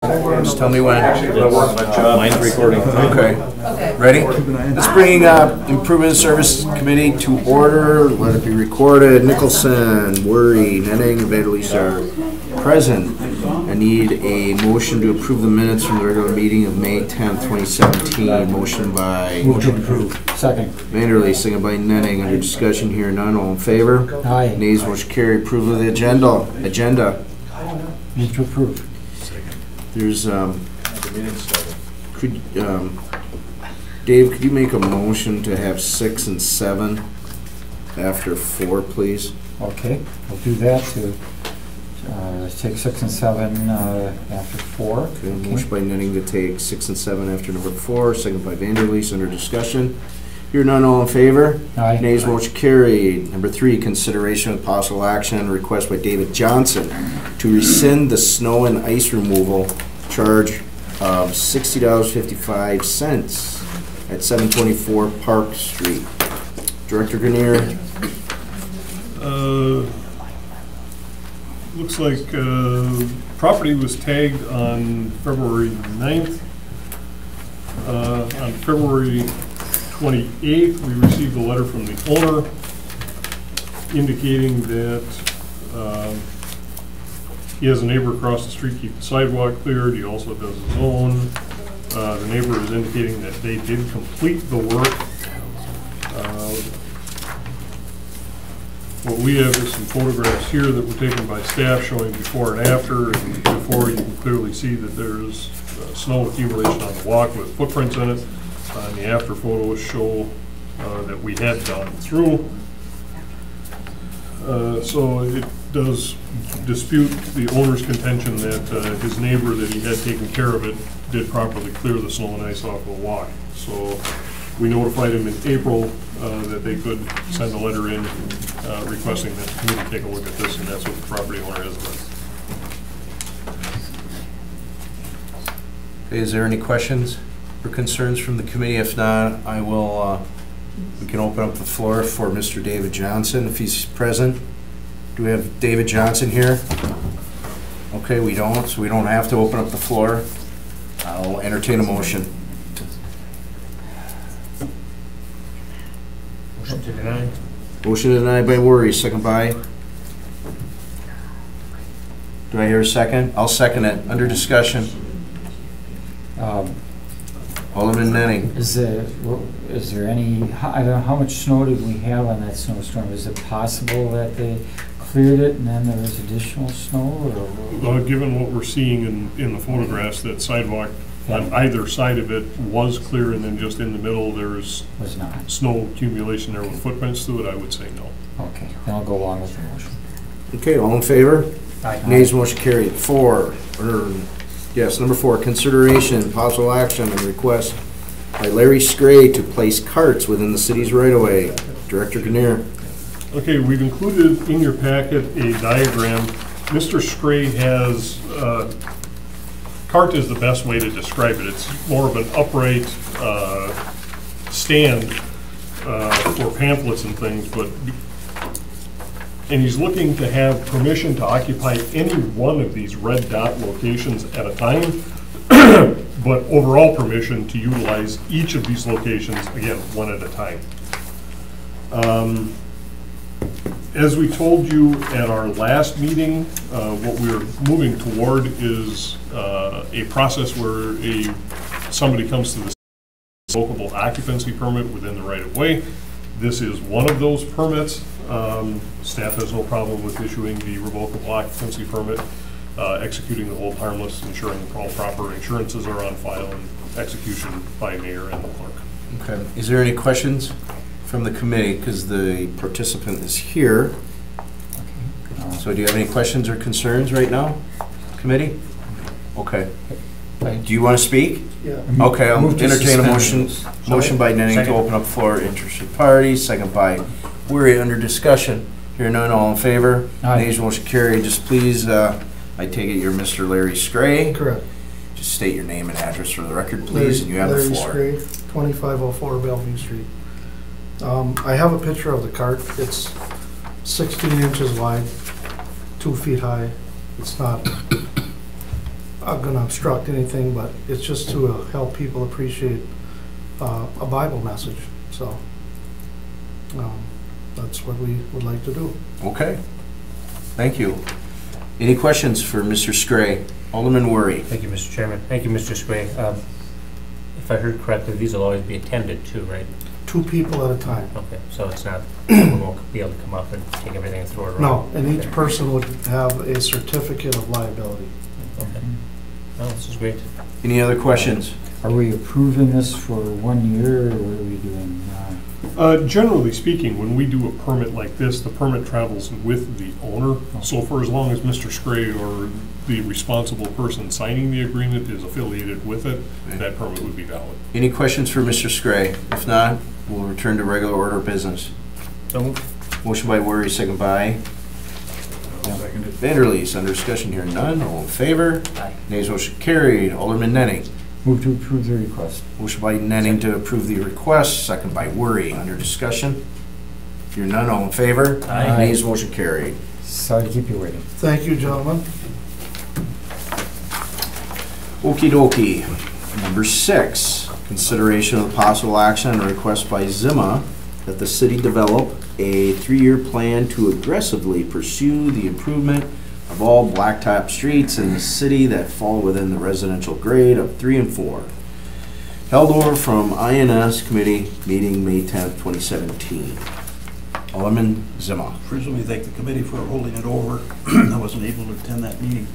Just tell me when. Mine's recording. Okay. Ready? Let's bring Improvement Service Committee to order. Let it be recorded. Nicholson, Worry, Nenning, and Vanderleest are present. I need a motion to approve the minutes from the regular meeting of May 10th, 2017. Motion by... Move to approve. Second. Vanderleest, second by Nenning. Under discussion here, none. All in favor? Aye. Nays, motion carried. Approval of the agenda. Move to approve. There's, Dave, could you make a motion to have 6 and 7 after 4, please? Okay, we'll do that to take 6 and 7 after 4. Okay, motion by Nenning to take 6 and 7 after number 4, second by Vanderleest. Under discussion. Hear none, all in favor? Aye. Nays, motion carried. Number 3, consideration of possible action on a request by David Johnson to rescind the snow and ice removal charge of $60.55 at 724 Park Street. Director Grenier. Looks like property was tagged on February 9th. On February 28th, we received a letter from the owner indicating that he has a neighbor across the street keep the sidewalk cleared. He also does his own. The neighbor is indicating that they did complete the work. What we have is some photographs here that were taken by staff showing before and after. And before, you can clearly see that there's snow accumulation on the walk with footprints in it. And the after photos show that we had gone through. So it does dispute the owner's contention that his neighbor that he had taken care of it did properly clear the snow and ice off the walk. So we notified him in April that they could send a letter in requesting that the committee take a look at this, and that's what the property owner has done. Okay, is there any questions or concerns from the committee? If not, I will, we can open up the floor for Mr. David Johnson if he's present. Do we have David Johnson here? Okay, we don't, so we don't have to open up the floor. I'll entertain a motion. Motion to deny. Motion to deny by Worry, second by? Do I hear a second? I'll second it. Under discussion. Alderman Nenning. Is there any, I don't know, how much snow did we have on that snowstorm? Is it possible that they cleared it and then there was additional snow? Or? Given what we're seeing in the photographs, that sidewalk on either side of it was clear, and then just in the middle there's snow accumulation there with footprints through it, I would say no. Okay, then I'll go along with the motion. Okay, all in favor? Aye. Nays, motion carried. Yes, number 4, consideration, possible action and request by Larry Scray to place carts within the city's right-of-way. Director Grenier. Okay, we've included in your packet a diagram. Mr. Scray has, cart is the best way to describe it. It's more of an upright stand for pamphlets and things, and he's looking to have permission to occupy any one of these red dot locations at a time, but overall permission to utilize each of these locations, again, one at a time. As we told you at our last meeting, what we're moving toward is a process where somebody comes to the revocable occupancy permit within the right-of-way. This is one of those permits. Staff has no problem with issuing the revocable occupancy permit, executing the hold harmless, ensuring that all proper insurances are on file, and execution by mayor and the clerk. Okay. Is there any questions from the committee? Because the participant is here. So do you have any questions or concerns right now, committee? Okay. Do you want to speak? Yeah. Okay, I'll entertain a motion. Motion by Nenning to open up floor interested parties, second by Weary. Under discussion. Hear none, all in favor? Aye. Nays, motion carried. Just please, I take it you're Mr. Larry Scray. Correct. Just state your name and address for the record, please, and you have the floor. Larry Scray, 2504 Bellevue Street. I have a picture of the cart. It's 16 inches wide, 2 feet high. It's not gonna obstruct anything, but it's just to help people appreciate a Bible message, so that's what we would like to do. Okay. Thank you. Any questions for Mr. Scray? Alderman Worry. Thank you, Mr. Chairman. Thank you, Mr. Sway. If I heard correctly, these will always be attended to, right? 2 people at a time. Okay, so it's not, someone won't be able to come up and take everything and throw it around? No, and each Okay. person would have a certificate of liability. Okay. No, this is great. Any other questions? Are we approving this for 1 year, or what are we doing? Generally speaking, when we do a permit like this, the permit travels with the owner. So for as long as Mr. Scray or the responsible person signing the agreement is affiliated with it, that permit would be valid. Any questions for Mr. Scray? If not, we'll return to regular order of business. So moved. Motion by Worry, second by Vanderleest. Under discussion here, none. All in favor? Aye. Nays, motion carried. Alderman Nenning. Move to approve the request. Motion by Nenning to approve the request, second by Worry. Under discussion. Here, none. All in favor? Aye. Nays, motion carried. Sorry to keep you waiting. Thank you, gentlemen. Okey dokey. Number 6, consideration of possible action on a request by Zima that the city develop a 3-year plan to aggressively pursue the improvement of all blacktop streets in the city that fall within the residential grade of 3 and 4. Held over from INS committee meeting May 10th, 2017. Alderman Zima. First, let me thank the committee for holding it over. I wasn't able to attend that meeting.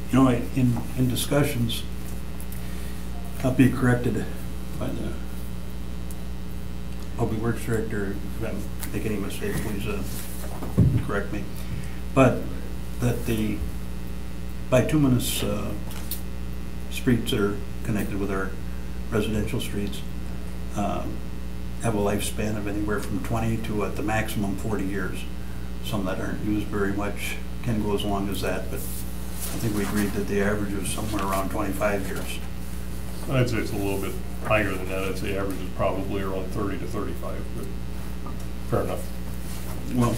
You know, in discussions, I'll be corrected by the Public Works Director. If I make any mistake, please correct me. But that the bituminous streets that are connected with our residential streets have a lifespan of anywhere from 20 to at the maximum 40 years. Some that aren't used very much can go as long as that, but I think we agreed that the average was somewhere around 25 years. I'd say it's a little bit higher than that. I'd say average is probably around 30 to 35, but fair enough. Well,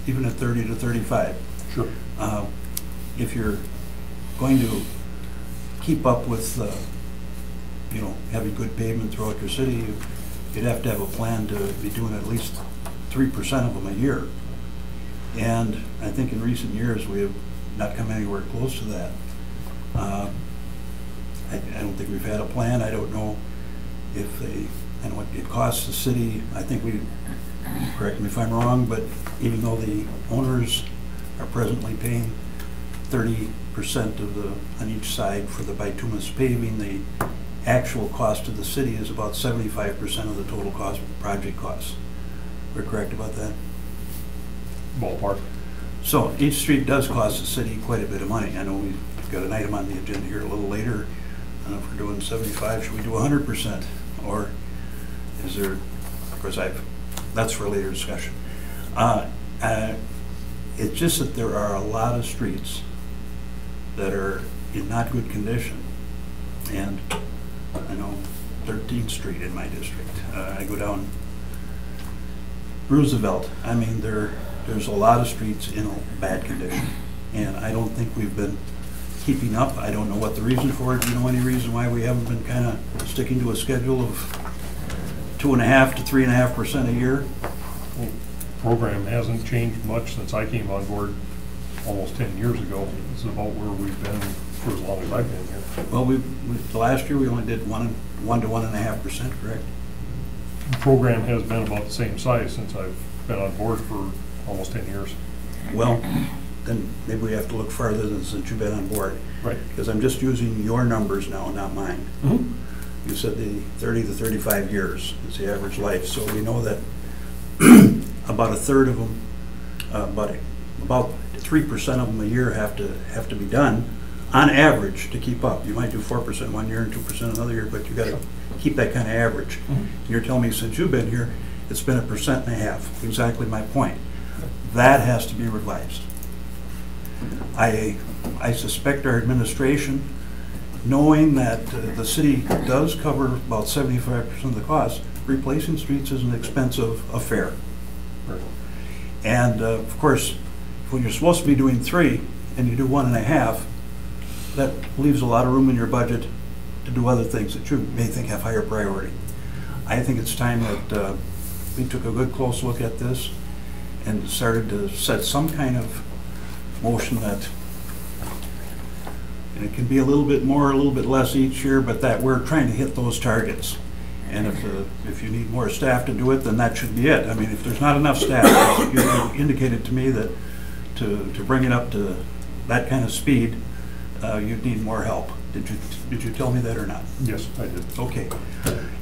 even at 30 to 35. Sure. If you're going to keep up with, you know, having good pavement throughout your city, you'd have to have a plan to be doing at least 3% of them a year. And I think in recent years we have not come anywhere close to that. I don't think we've had a plan. I don't know if they, and what it costs the city. I think we, correct me if I'm wrong, but even though the owners are presently paying 30% of the, on each side for the bituminous paving, the actual cost to the city is about 75% of the total cost, project costs. We're correct about that? Ballpark. So each street does cost the city quite a bit of money. I know we've got an item on the agenda here a little later. I don't know if we're doing 75, should we do 100%? Or is there, of course that's for a later discussion. It's just that there are a lot of streets that are in not good condition. And I know 13th Street in my district. I go down Roosevelt. I mean, there's a lot of streets in bad condition. And I don't think we've been keeping up. I don't know what the reason for it. Do you know any reason why we haven't been kind of sticking to a schedule of 2.5% to 3.5% a year? Well, program hasn't changed much since I came on board almost 10 years ago. This is about where we've been for as long as I've been here. Well, the last year we only did 1 to 1.5%, correct? The program has been about the same size since I've been on board for almost 10 years. Well, then maybe we have to look farther than since you've been on board. Right. Because I'm just using your numbers now, not mine. Mm-hmm. You said the 30 to 35 years is the average life. So we know that about a third of them, about 3% of them a year have to be done on average to keep up. You might do 4% one year and 2% another year, but you got to keep that kind of average. Mm-hmm. You're telling me since you've been here, it's been 1.5%. Exactly my point. That has to be revised. I suspect our administration, knowing that the city does cover about 75% of the cost, replacing streets is an expensive affair. Right. And of course, when you're supposed to be doing 3 and you do 1.5, that leaves a lot of room in your budget to do other things that you may think have higher priority. I think it's time that we took a good close look at this and started to set some kind of motion that, and it can be a little bit more, a little bit less each year, but that we're trying to hit those targets. And if you need more staff to do it, then that should be it. I mean, if there's not enough staff, you indicated to me that to bring it up to that kind of speed, you'd need more help. Did you tell me that or not? Yes, I did. Okay.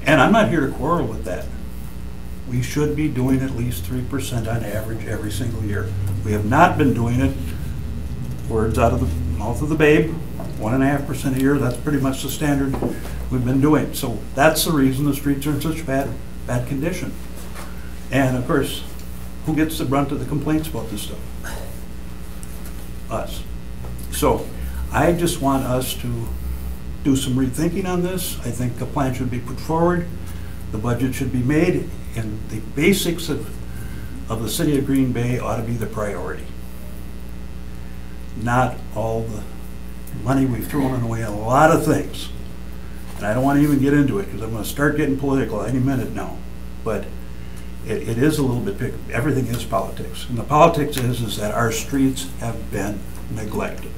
And I'm not here to quarrel with that. We should be doing at least 3% on average every single year. We have not been doing it, words out of the mouth of the babe, 1.5% a year. That's pretty much the standard we've been doing. So that's the reason the streets are in such bad condition. And of course, who gets the brunt of the complaints about this stuff? Us. So I just want us to do some rethinking on this. I think a plan should be put forward. The budget should be made, and the basics of the city of Green Bay ought to be the priority. Not all the money we've thrown away on a lot of things. And I don't want to even get into it because I'm going to start getting political any minute now. But it is a little bit, everything is politics. And the politics is that our streets have been neglected.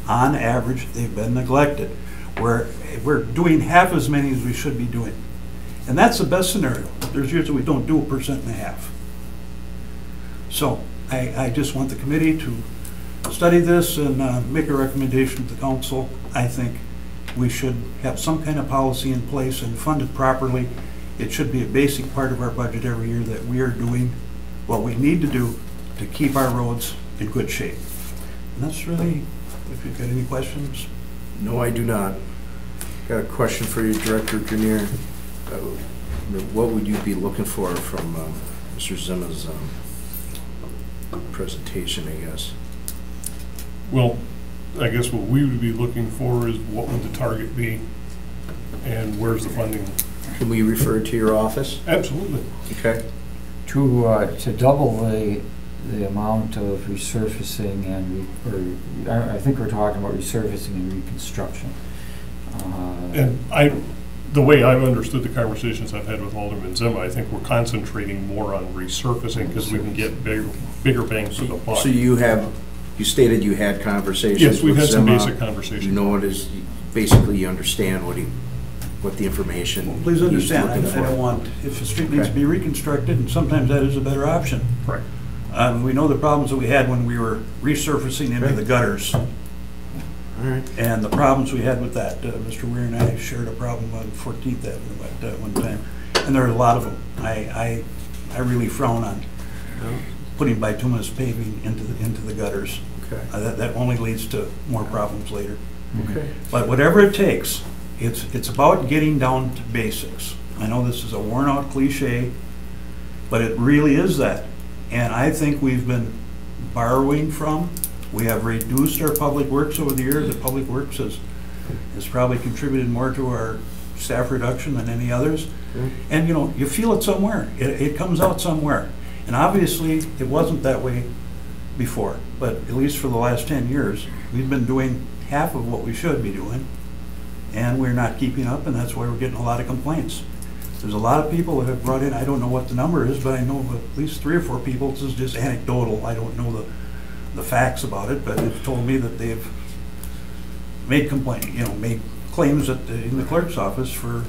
On average, they've been neglected. We're doing half as many as we should be doing. And that's the best scenario. There's years that we don't do 1.5%. So I just want the committee to study this and make a recommendation to the council. I think we should have some kind of policy in place and fund it properly. It should be a basic part of our budget every year that we are doing what we need to do to keep our roads in good shape. And that's really, if you've got any questions. No, I do not. Got a question for you, Director Grenier. What would you be looking for from Mr. Zimma's presentation, I guess? Well, I guess what we would be looking for is what would the target be and where's the funding? Can we refer to your office? Absolutely. Okay. To double the amount of resurfacing and, I think we're talking about resurfacing and reconstruction. And the way I've understood the conversations I've had with Alderman Zimma, I think we're concentrating more on resurfacing because we can get bigger bangs for the buck. So you stated you had conversations with Zimma. Yes, we've had some basic conversations. You know what is, basically you understand what the information Well, please understand, I don't want, if the street needs to Okay. be reconstructed, and sometimes that is a better option. Right. We know the problems that we had when we were resurfacing into the gutters. All right. And the problems we had with that. Mr. Weir and I shared a problem on 14th Avenue at one time. And there are a lot of them. I really frown on putting bituminous paving into the gutters. Okay. That only leads to more problems later. Okay. But whatever it takes, it's about getting down to basics. I know this is a worn out cliche, but it really is that. And I think we've been borrowing from. We have reduced our public works over the years. The public works has probably contributed more to our staff reduction than any others. And you know, you feel it somewhere. It comes out somewhere. And obviously, it wasn't that way before. But at least for the last 10 years, we've been doing half of what we should be doing. And we're not keeping up, and that's why we're getting a lot of complaints. There's a lot of people that have brought in, I don't know what the number is, but I know at least 3 or 4 people, this is just anecdotal, I don't know the facts about it, but they've told me that they've made made claims in the clerk's office for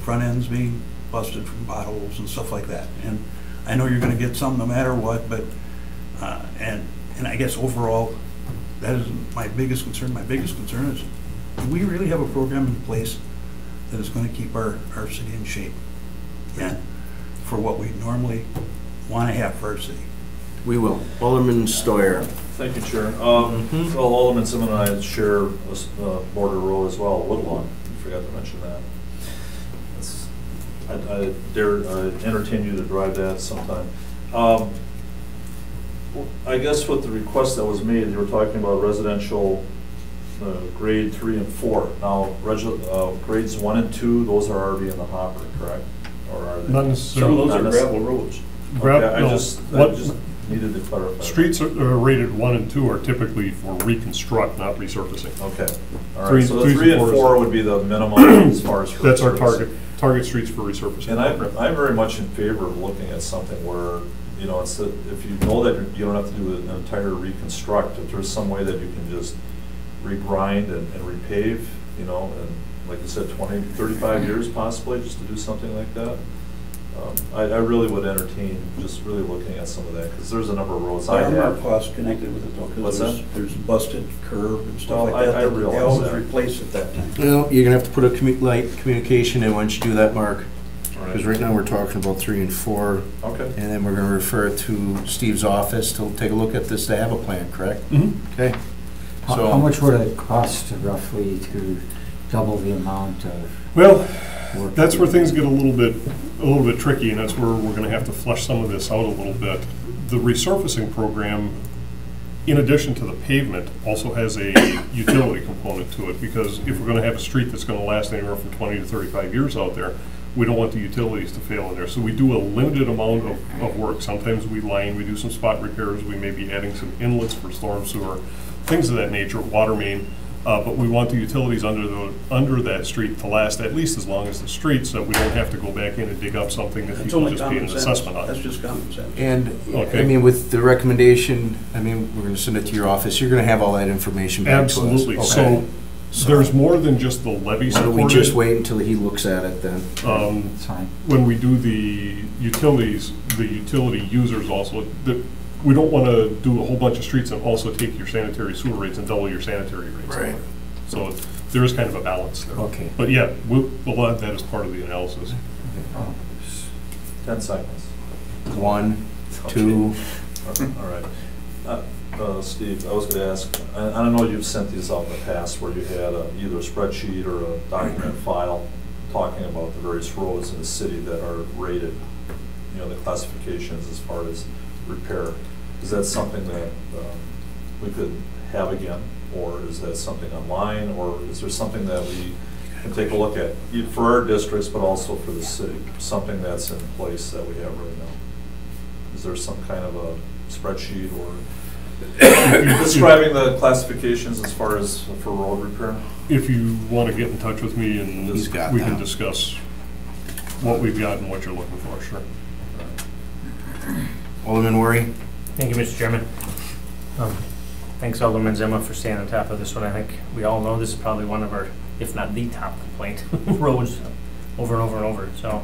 front ends being busted from potholes and stuff like that. And I know you're gonna get some no matter what, but, and I guess overall, that is my biggest concern. My biggest concern is, do we really have a program in place that is going to keep our city in shape? And for what we normally want to have for our city. We will. Alderman Stoyer. Thank you, Chair. Well, Alderman Zimma and I share a border road as well, Woodlawn. I forgot to mention that. I dare entertain you to drive that sometime. I guess with the request that was made, you were talking about residential grade 3 and 4. Now, grades 1 and 2, those are already in the hopper, correct? Or are they? Not necessarily. Some of those are gravel roads. Okay, needed to clarify. Streets rated 1 and 2 are typically for reconstruct, not resurfacing. Okay, all Three- right, so the threes 3 and and fours. 4 would be the minimum as far as. for That's our service. target streets for resurfacing. And I'm very much in favor of looking at something where, you know, it's, if you know that you don't have to do an entire reconstruct, if there's some way that you can just regrind and repave, you know, and like you said, 20, 35 years possibly, just to do something like that. I really would entertain just really looking at some of that, because there's a number of roads I There are have. costs connected with it though, What's because that? there's busted curb and stuff Well, like that. I that realize They always that. replace at that time. Well, you're gonna have to put a light communication in once you do that, Mark. All Because right now we're talking about 3 and 4, Okay. and then we're gonna refer it to Steve's office to take a look at this, to have a plan, correct? Mhm. Okay. How So- how much would it cost roughly to double the amount of Well, work? that's where things get a little bit tricky, and that's where we're gonna have to flesh some of this out a little bit. The resurfacing program, in addition to the pavement, also has a utility component to it, because if we're gonna have a street that's gonna last anywhere from 20 to 35 years out there, we don't want the utilities to fail in there. So we do a limited amount of work. Sometimes we line, we do some spot repairs, we may be adding some inlets for storm sewer, things of that nature, water main. But we want the utilities under that street to last at least as long as the street, so that we don't have to go back in and dig up something that It's people only just pay an common sense. assessment on. That's just common sense. And, Okay. I mean, with the recommendation, I mean, we're gonna send it to your office, you're gonna have all that information back to us. Absolutely. Okay. So there's more than just the levy Why don't we supported. just wait until he looks at it then? It's fine. When we do the utilities, the utility users also, we don't want to do a whole bunch of streets and also take your sanitary sewer rates and double your sanitary rates. Right. So there is kind of a balance there. Okay. But yeah, we'll add that as part of the analysis. 10 seconds. 1, 2, All right. Steve, I was going to ask, I don't know, you've sent these out in the past where you had either a spreadsheet or a document file talking about the various roads in the city that are rated, you know, the classifications as far as repair. Is that something that we could have again, or is that something online, or is there something that we can take a look at for our districts, but also for the city, something that's in place that we have right now? Is there some kind of a spreadsheet or describing the classifications as far as for road repair? If you want to get in touch with me and He's got we can that. discuss what we've got and what you're looking for, sure. Alderman Worry? Thank you, Mr. Chairman. Thanks Alderman Zima for staying on top of this one. I think we all know this is probably one of our, if not the top complaint roads over and over and over. So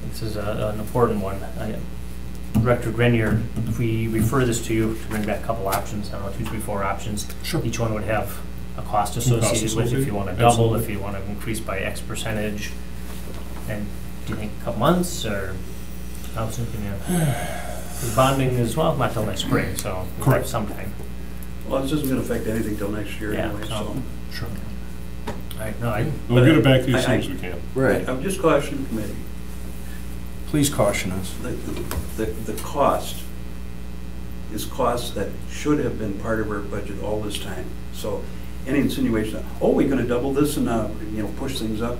this is an important one. Director Grenier, if we refer this to you to bring back a couple options, I don't know, 2, 3, 4 options. Sure. Each one would have a cost associated with it, if you want to double, Absolutely. if you want to increase by X percentage. And do you think a couple months, or how soon can you? The bonding is, well, not till next spring, so we have Correct. some time. Well, this isn't gonna affect anything till next year Yeah, anyway, so. so- Sure. I We'll get it back to you as I- soon as we can. Right. I'm just cautioning the committee, Please caution us. the cost is cost that should have been part of our budget all this time. So any insinuation, that, oh, we're gonna double this and, push things up,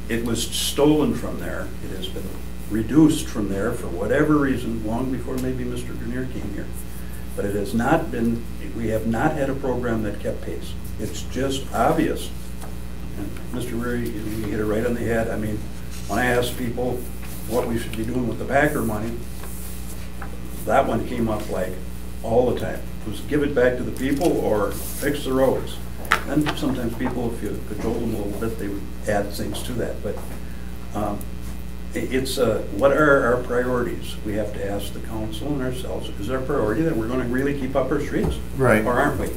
it was stolen from there. It has been reduced from there for whatever reason, long before maybe Mr. Grenier came here. But it has not been, we have not had a program that kept pace. It's just obvious. And Mr. Weary, you hit it right on the head. I mean, when I ask people what we should be doing with the Packer money, that one came up like all the time. It was give it back to the people or fix the roads. And sometimes people, if you cajole them a little bit, they would add things to that. But it's what are our priorities? We have to ask the council and ourselves, is our priority that we're going to really keep up our streets? Right. Or aren't we?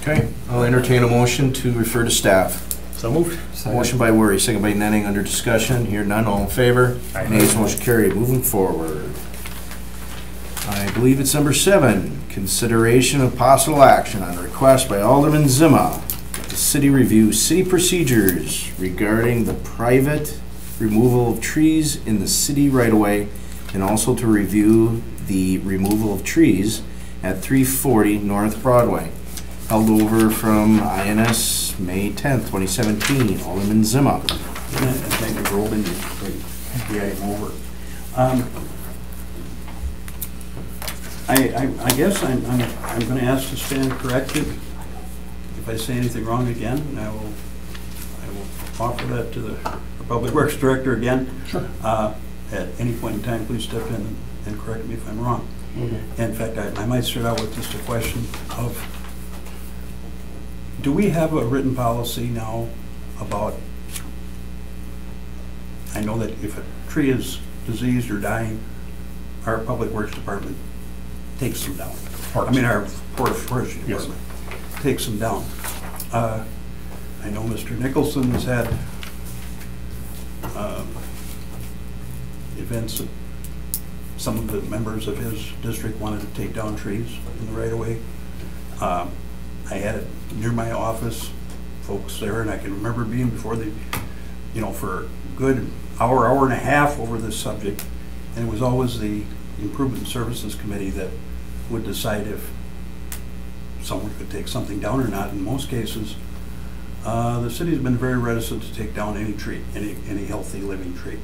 Okay, I'll entertain a motion to refer to staff. So moved. Motion by Worry, second by Nenning, under discussion. Here none, all in favor? Aye. Nays, motion carried. Moving forward. I believe it's number 7, consideration of possible action on a request by Alderman Zima that the city review city procedures regarding the private removal of trees in the city right-of-way, and also to review the removal of trees at 340 North Broadway. Held over from INS May 10th, 2017. Alderman Zima. And thank you for holding the item over. I guess I'm going to ask to stand corrected. If I say anything wrong again, I will offer that to the Public Works Director again. Sure. At any point in time, please step in and correct me if I'm wrong. In fact, I might start out with just a question of, do we have a written policy now about, I know that if a tree is diseased or dying, our Public Works Department takes them down. Parks. I mean, our Port of Forestry Yes. Department takes them down. I know Mr. Nicholson has had events that some of the members of his district wanted to take down trees in the right-of-way. I had it near my office, folks there, and I can remember being before the, for a good hour and a half over this subject, and it was always the Improvement Services Committee that would decide if someone could take something down or not. In most cases, the city's been very reticent to take down any tree, any healthy living tree.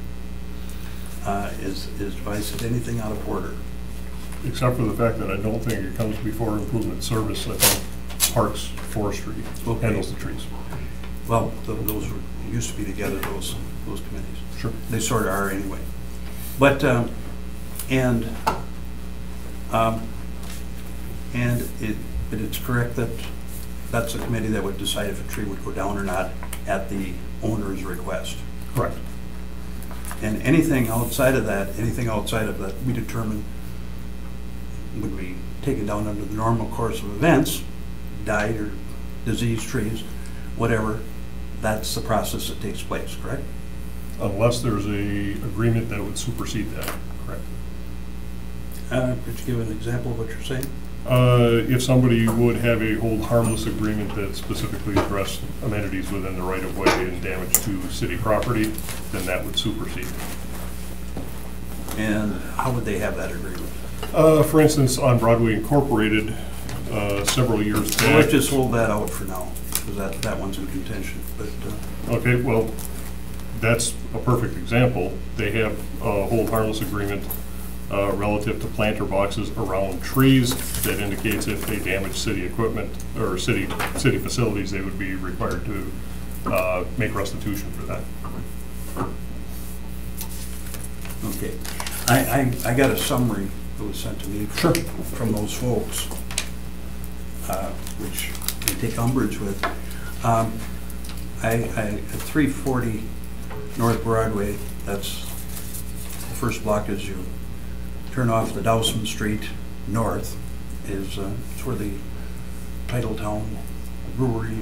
If I said anything out of order? Except for the fact that I don't think it comes before Improvement Service. I think Parks, Forestry handles the trees. Well, those used to be together, those committees. Sure. They sort of are anyway. But, it's correct that that's a committee that would decide if a tree would go down or not at the owner's request. Correct. And anything outside of that, we determine would be taken down under the normal course of events, died or diseased trees, whatever, that's the process that takes place, correct? Unless there's a agreement that would supersede that, correct? Could you give an example of what you're saying? If somebody would have a hold harmless agreement that specifically addressed amenities within the right-of-way and damage to city property, then that would supersede. And how would they have that agreement? For instance, on Broadway Incorporated, several years back. Well, let's just hold that out for now, because that one's in contention. But Okay, well, that's a perfect example. They have a hold harmless agreement relative to planter boxes around trees that indicates if they damage city equipment or city facilities, they would be required to make restitution for that. okay, I got a summary that was sent to me from those folks, which I take umbrage with. At 340 North Broadway, that's the first block as you turn off the Dowson Street north, it's where the Titletown Brewery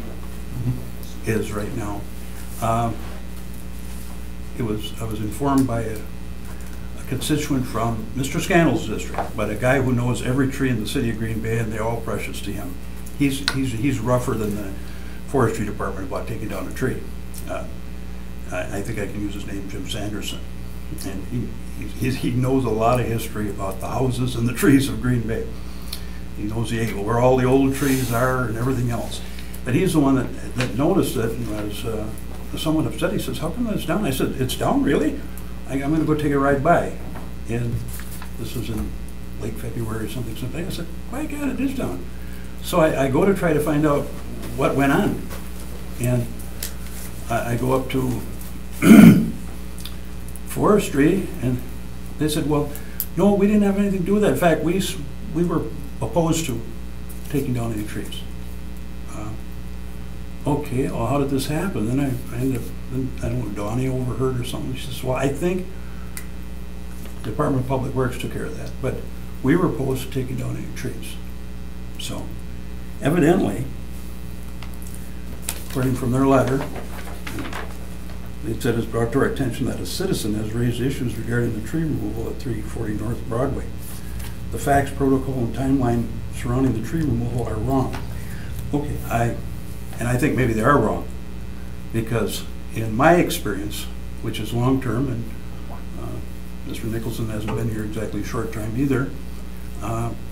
is right now. I was informed by a constituent from Mr. Scannell's district, but a guy who knows every tree in the city of Green Bay, and they're all precious to him. He's rougher than the forestry department about taking down a tree. I think I can use his name, Jim Sanderson, and he knows a lot of history about the houses and the trees of Green Bay. He knows where all the old trees are and everything else. But he's the one that noticed it and was somewhat upset. He says, "How come it's down?" I said, "It's down, really? I'm going to go take a ride by." And this was in late February or something. I said, "By God, it is down." So I go to try to find out what went on. And I go up to Forestry, and they said, "Well, no, we didn't have anything to do with that. In fact, we were opposed to taking down any trees." Okay, well, how did this happen? Then I ended up, I don't know, Donnie overheard or something. She says, "Well, I think Department of Public Works took care of that, but we were opposed to taking down any trees." So, evidently, according from their letter, it said it's brought to our attention that a citizen has raised issues regarding the tree removal at 340 North Broadway. The facts, protocol, and timeline surrounding the tree removal are wrong. Okay, I think maybe they are wrong, because in my experience, which is long-term, and Mr. Nicholson hasn't been here exactly a short time either,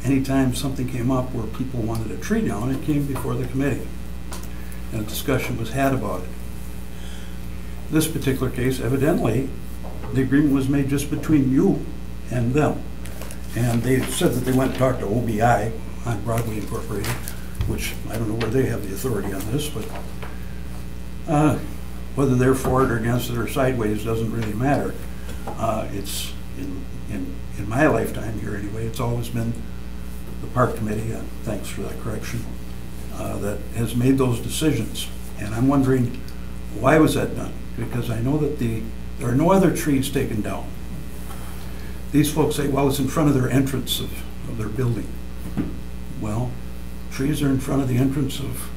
anytime something came up where people wanted a tree down, it came before the committee, and a discussion was had about it. This particular case, evidently, the agreement was made just between you and them. And they said that they went and talked to OBI on Broadway Incorporated, which I don't know where they have the authority on this, but whether they're for it or against it or sideways doesn't really matter. It's in my lifetime here anyway, it's always been the park committee, thanks for that correction, that has made those decisions. And I'm wondering, why was that done? Because I know that there are no other trees taken down. These folks say, well, it's in front of their entrance of their building. Well, trees are in front of the entrance of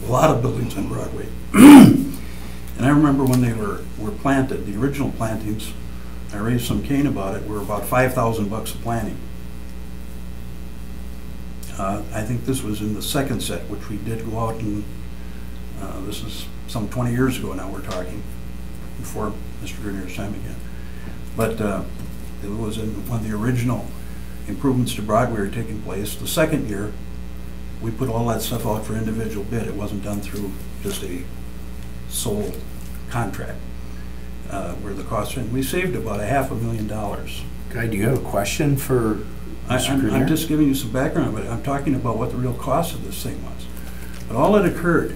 a lot of buildings on Broadway. And I remember when they were planted, the original plantings, I raised some cane about it, were about $5,000 a planting. I think this was in the second set, which we did go out and, this is some 20 years ago now we're talking, before Mr. Grenier's time again. But it was when the original improvements to Broadway were taking place. The second year, we put all that stuff out for individual bid. It wasn't done through just a sole contract, where the cost, and we saved about $500,000. Guy, do you have a question for Mr. Grenier? I'm just giving you some background, but I'm talking about what the real cost of this thing was. But all that occurred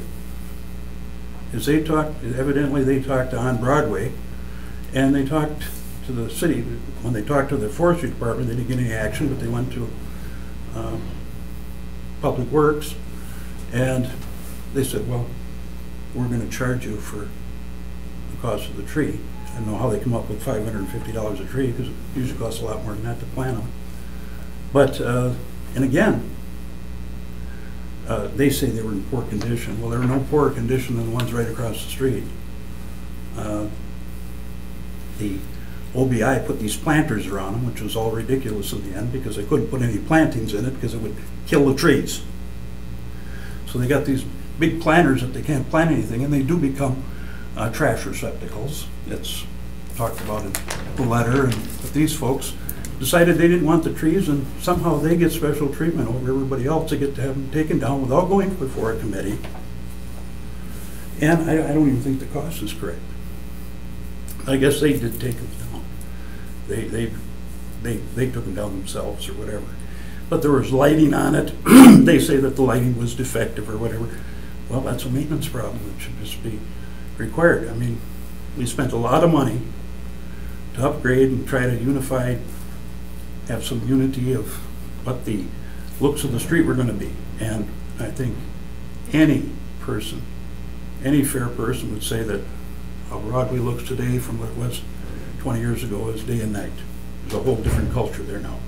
is evidently they talked on Broadway, and they talked to the city. When they talked to the forestry department, they didn't get any action, but they went to Public Works, and they said, well, we're going to charge you for the cost of the tree. I don't know how they come up with $550 a tree, because it usually costs a lot more than that to plant them. But, and again, they say they were in poor condition. Well, they were no poorer condition than the ones right across the street. The OBI put these planters around them, which was all ridiculous in the end, because they couldn't put any plantings in it because it would kill the trees. So they got these big planters that they can't plant anything, and they do become trash receptacles. It's talked about in the letter, but these folks decided they didn't want the trees, and somehow they get special treatment over everybody else. They get to have them taken down without going before a committee. And I don't even think the cost is correct. I guess they did take them down. They took them down themselves or whatever. But there was lighting on it. They say that the lighting was defective or whatever. Well, that's a maintenance problem that should just be required. I mean, we spent a lot of money to upgrade and try to unify, have some unity of what the looks of the street were going to be. And I think any person, any fair person would say that how Broadway looks today from what it was 20 years ago is day and night. There's a whole different culture there now.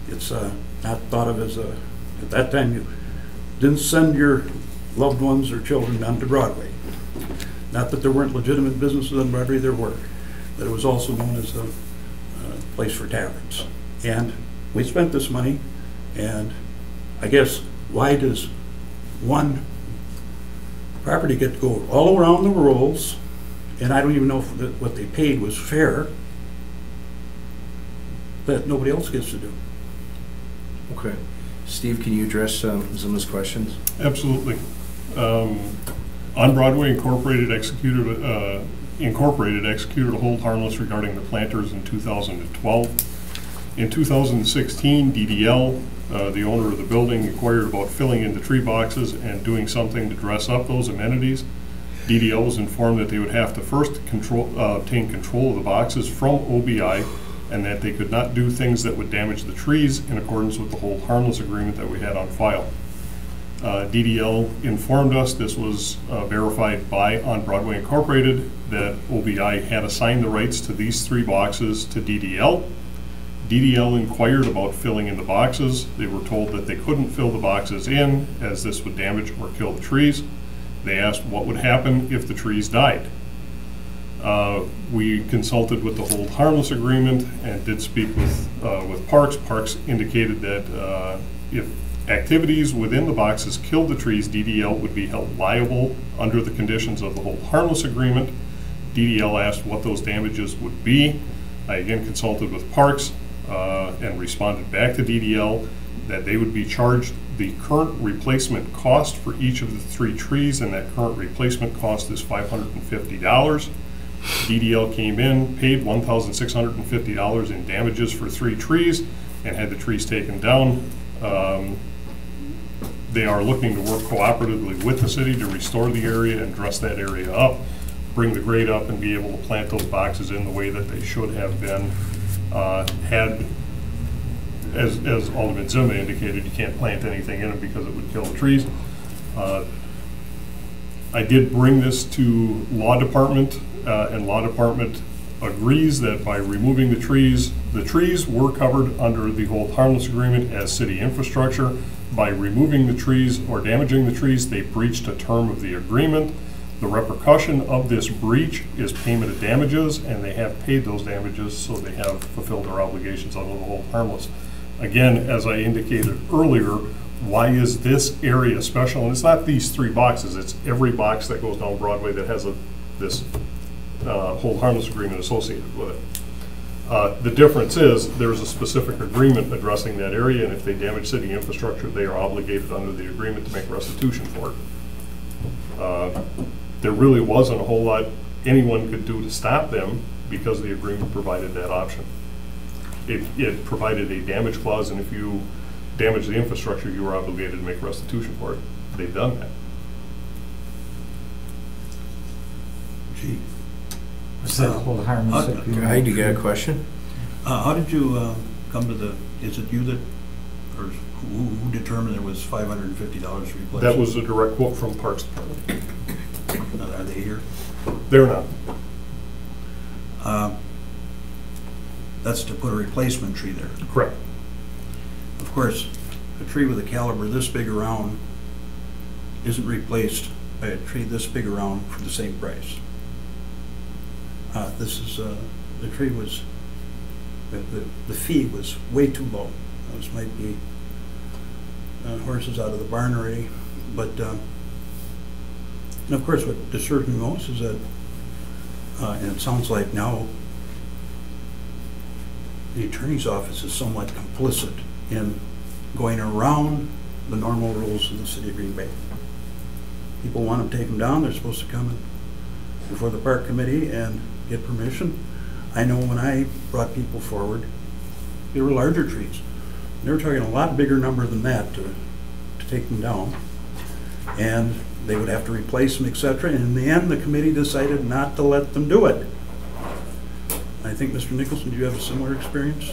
It's not thought of as at that time you didn't send your loved ones or children down to Broadway. Not that there weren't legitimate businesses on Broadway, there were. But it was also known as a place for taverns. And we spent this money, and I guess why does one property get to go all around the rules, and I don't even know if what they paid was fair, that nobody else gets to do? Okay. Steve, can you address some of his questions? Absolutely. On Broadway, Incorporated executed a hold harmless regarding the planters in 2012. In 2016, DDL, the owner of the building, inquired about filling in the tree boxes and doing something to dress up those amenities. DDL was informed that they would have to first obtain control of the boxes from OBI, and that they could not do things that would damage the trees in accordance with the hold harmless agreement that we had on file. DDL informed us, this was verified by On Broadway Incorporated, that OBI had assigned the rights to these 3 boxes to DDL. DDL inquired about filling in the boxes. They were told that they couldn't fill the boxes in, as this would damage or kill the trees. They asked what would happen if the trees died. We consulted with the hold harmless agreement and did speak with Parks. Parks indicated that if activities within the boxes killed the trees, DDL would be held liable under the conditions of the hold harmless agreement. DDL asked what those damages would be. I again consulted with Parks and responded back to DDL that they would be charged the current replacement cost for each of the 3 trees, and that current replacement cost is $550. DDL came in, paid $1,650 in damages for 3 trees, and had the trees taken down. They are looking to work cooperatively with the city to restore the area and dress that area up, bring the grade up, and be able to plant those boxes in the way that they should have been. As Alderman Zima indicated, you can't plant anything in them because it would kill the trees. I did bring this to Law Department, and Law Department agrees that by removing the trees were covered under the hold harmless agreement as city infrastructure. By removing the trees or damaging the trees, they breached a term of the agreement. The repercussion of this breach is payment of damages, and they have paid those damages, so they have fulfilled their obligations under the hold harmless. Again, as I indicated earlier, why is this area special? And it's not these 3 boxes, it's every box that goes down Broadway that has this hold harmless agreement associated with it. The difference is there's a specific agreement addressing that area, and if they damage city infrastructure, they are obligated under the agreement to make restitution for it. There really wasn't a whole lot anyone could do to stop them because the agreement provided that option. It provided a damage clause, and if you damage the infrastructure, you are obligated to make restitution for it. They've done that. Gee. Was that hold harmless agreement? Guy, do you got a question? How did you come to the, is it you that, or who determined there was $550 to replace? That was a direct quote from Parks Department. Are they here? They're not. That's to put a replacement tree there. Correct. Of course, a tree with a caliber this big around isn't replaced by a tree this big around for the same price. The tree was, the fee was way too low. Those might be horses out of the barn already, but, and of course what disturbs me most is that, and it sounds like now the attorney's office is somewhat complicit in going around the normal rules of the city of Green Bay. People want to take them down, they're supposed to come in before the park committee and get permission. I know when I brought people forward, they were larger trees. They were talking a lot bigger number than that to take them down. And they would have to replace them, etc. And in the end, the committee decided not to let them do it. I think, Mr. Nicholson, do you have a similar experience?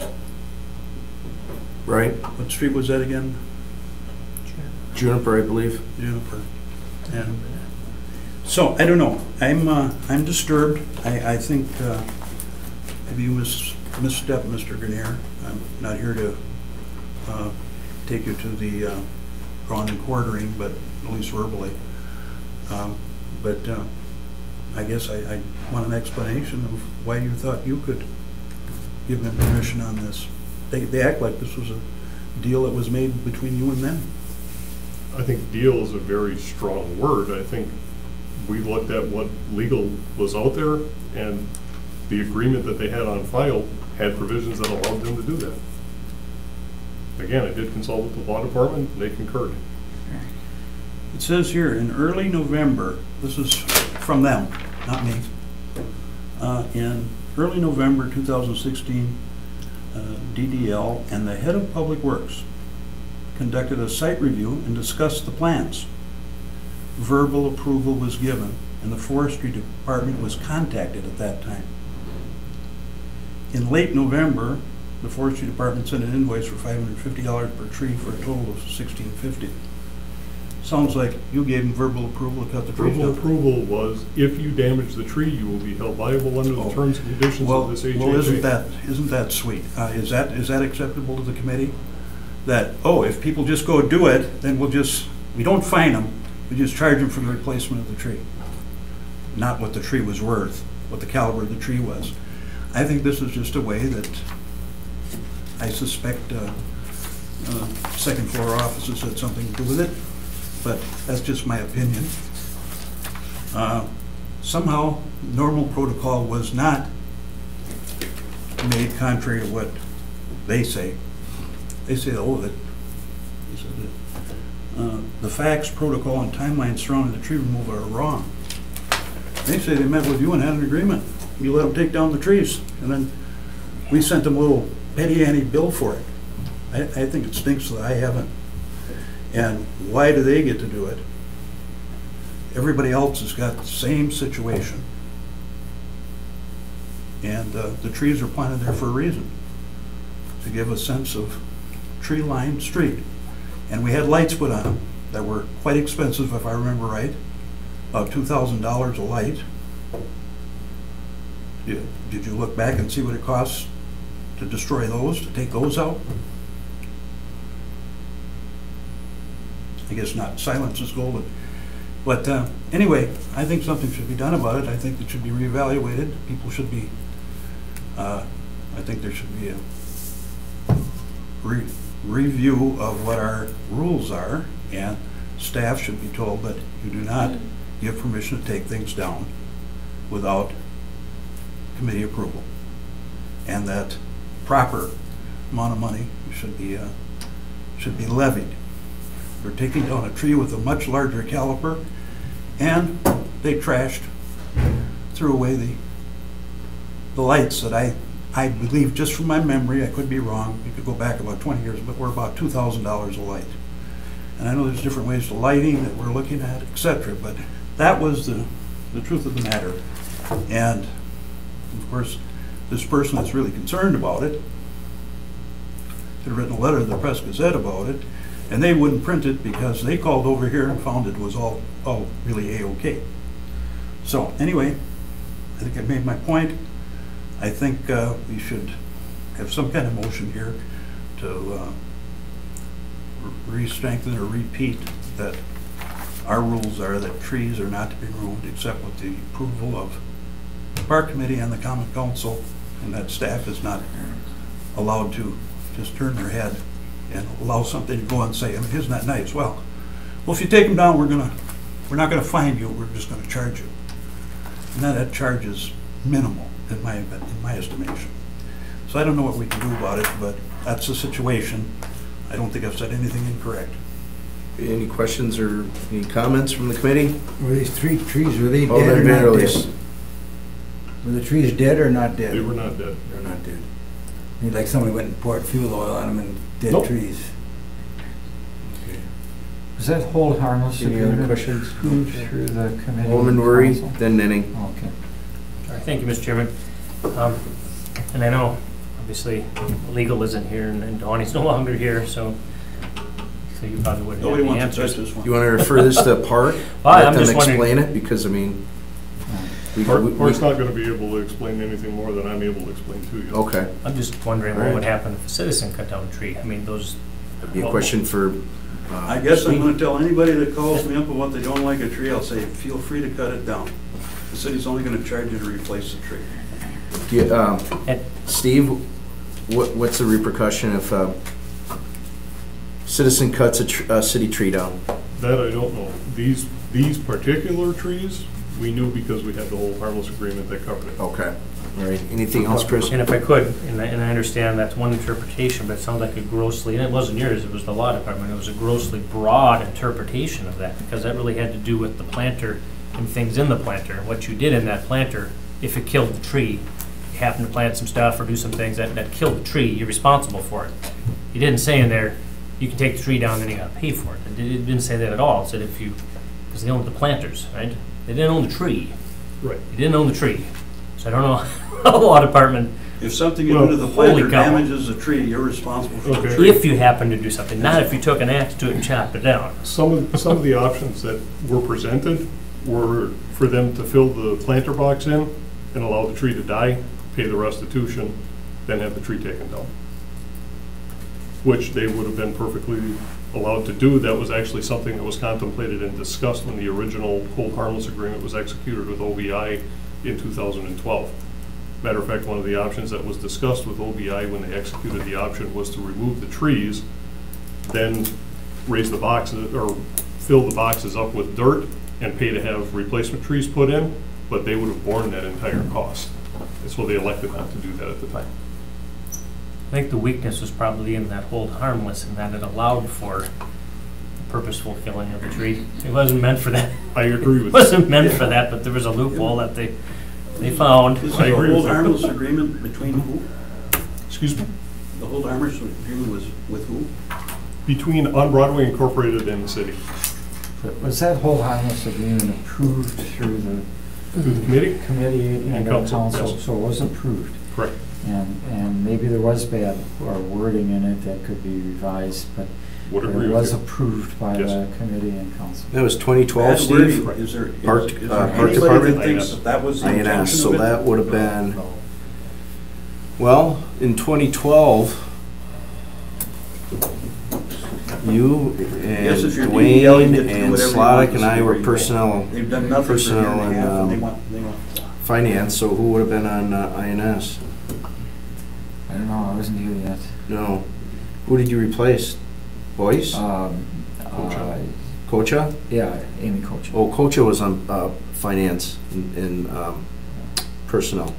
Right? What street was that again? Juniper, I believe. Juniper. And so, I don't know. I'm disturbed. I think maybe you misstepped, Mr. Grenier. I'm not here to take you to the drawn and quartering, but at least verbally. I guess I want an explanation of why you thought you could give them permission on this. They act like this was a deal that was made between you and them. I think deal is a very strong word. I think we looked at what legal was out there, and the agreement that they had on file had provisions that allowed them to do that. Again, I did consult with the law department, and they concurred. It says here, in early November, this is from them, not me, in early November 2016, DDL and the head of Public Works conducted a site review and discussed the plans. Verbal approval was given, and the Forestry Department was contacted at that time. In late November, the Forestry Department sent an invoice for $550 per tree for a total of $1,650. Sounds like you gave them verbal approval to cut the trees down. Verbal approval was, if you damage the tree, you will be held liable under the terms and conditions of this HHA. Well, isn't that sweet? Is that acceptable to the committee? That, oh, if people just go do it, then we don't fine them, we just charge them for the replacement of the tree. Not what the tree was worth, what the caliber of the tree was. I think this is just a way that I suspect second floor offices had something to do with it. But that's just my opinion. Somehow, normal protocol was not made contrary to what they say. They say, oh, the facts, protocol, and timeline surrounding the tree removal are wrong. They say they met with you and had an agreement. you let them take down the trees. And then we sent them a little petty-ante bill for it. I think it stinks that I haven't. And why do they get to do it? Everybody else has got the same situation. And the trees are planted there for a reason, to give a sense of tree-lined street. And we had lights put on them that were quite expensive, if I remember right, about $2,000 a light. Did you look back and see what it costs to destroy those, to take those out? I guess not. Silence is golden. But anyway, I think something should be done about it. I think it should be reevaluated. People should be, I think there should be a review of what our rules are, and staff should be told that you do not give permission to take things down without committee approval, and that proper amount of money should be levied. They're taking down a tree with a much larger caliper, and they threw away the lights that I believe, just from my memory, I could be wrong, you could go back about 20 years, but were about $2,000 a light. And I know there's different ways to lighting that we're looking at, etc., but that was the truth of the matter. And of course, this person that's really concerned about it could have written a letter to the Press-Gazette about it, and they wouldn't print it because they called over here and found it was all really A-OK. So anyway, I think I made my point. I think we should have some kind of motion here to re-strengthen or repeat that our rules are that trees are not to be removed except with the approval of the Park Committee and the Common Council, and that staff is not allowed to just turn their head and allow something to go and say, I mean, isn't that nice? Well, if you take them down, we're not gonna fine you, we're just gonna charge you. And that charge is minimal in my estimation. So I don't know what we can do about it, but that's the situation. I don't think I've said anything incorrect. Any questions or any comments from the committee? Were these three trees, were they dead or Alderman not Vanderleest. dead? Were the trees dead or not dead? They were not dead. They're not dead. I mean, like somebody went and poured fuel oil on them and dead Nope. trees. Was that hold harmless Any other agreement questions? approved through the committee? Alderman and Worry, council? then Nenning. Okay. All right, thank you, Mr. Chairman. And I know, obviously, legal isn't here, and Donnie's no longer here, so you probably wouldn't have Nobody the wants to touch answers. this one. You want to refer this to Park? Well, Let I'm them just wondering- explain it, because I mean, Park's not gonna be able to explain anything more than I'm able to explain to you. okay. I'm just wondering what All right. would happen if a citizen cut down a tree. I mean, those. That'd be a question for. I guess I'm gonna tell anybody that calls me up about they don't like a tree, I'll say, feel free to cut it down. The city's only gonna charge you to replace the tree. And- Steve, what's the repercussion if a citizen cuts a city tree down? That I don't know. These particular trees, we knew because we had the whole harmless agreement that covered it. Okay. All right. Anything else, Chris? And if I could, and I understand that's one interpretation, but it sounds like a grossly, and it wasn't yours, it was the law department, it was a grossly broad interpretation of that, because that really had to do with the planter and things in the planter. What you did in that planter, if it killed the tree, you happened to plant some stuff or do some things that killed the tree, you're responsible for it. You didn't say in there, you can take the tree down and you gotta pay for it. It didn't say that at all. It said if you, because they owned the planters, right? They didn't own the tree. Right. They didn't own the tree. So I don't know how the law department, If something you do to the Holy planter cow. damages the tree, you're responsible for the Okay. tree. if you happen to do something, not if you took an axe to it and chopped it down. Some of the options that were presented were for them to fill the planter box in and allow the tree to die, pay the restitution, then have the tree taken down. Which they would have been perfectly allowed to do. That was actually something that was contemplated and discussed when the original hold harmless agreement was executed with OBI in 2012. Matter of fact, one of the options that was discussed with OBI when they executed the option was to remove the trees, then raise the boxes, or fill the boxes up with dirt and pay to have replacement trees put in, but they would have borne that entire cost. And so they elected not to do that at the time. I think the weakness was probably in that hold harmless and that it allowed for purposeful killing of the tree. It wasn't meant for that. I agree It with wasn't meant for that, but there was a loophole that they they found. This is I a agree with hold that. harmless agreement between who? Excuse me? The hold harmless agreement was with who? Between On Broadway Incorporated and the city. But was that whole harmless agreement approved through the Through the committee? committee and the council, council? yes. So it was approved. Correct. And maybe there was bad or wording in it that could be revised, but Would it agree was with you. approved by Yes. the committee and council. That was 2012, Bad wording. Steve? Is there, Park- is there Park anybody Department? that thinks that that was the INS, intention so of it? that would have been, well, in 2012, you Yes, and if you're DEL, you Dwayne get to do and whatever you want Slottick to and I say were where you go. personnel, They've done nothing for a year personnel and a half, and they and want, finance, so who would have been on INS? I don't know, I wasn't here yet. No. Who did you replace? Boyce? Kocha. Kocha? Yeah, Amy Kocha. Oh, Kocha was on finance and personnel.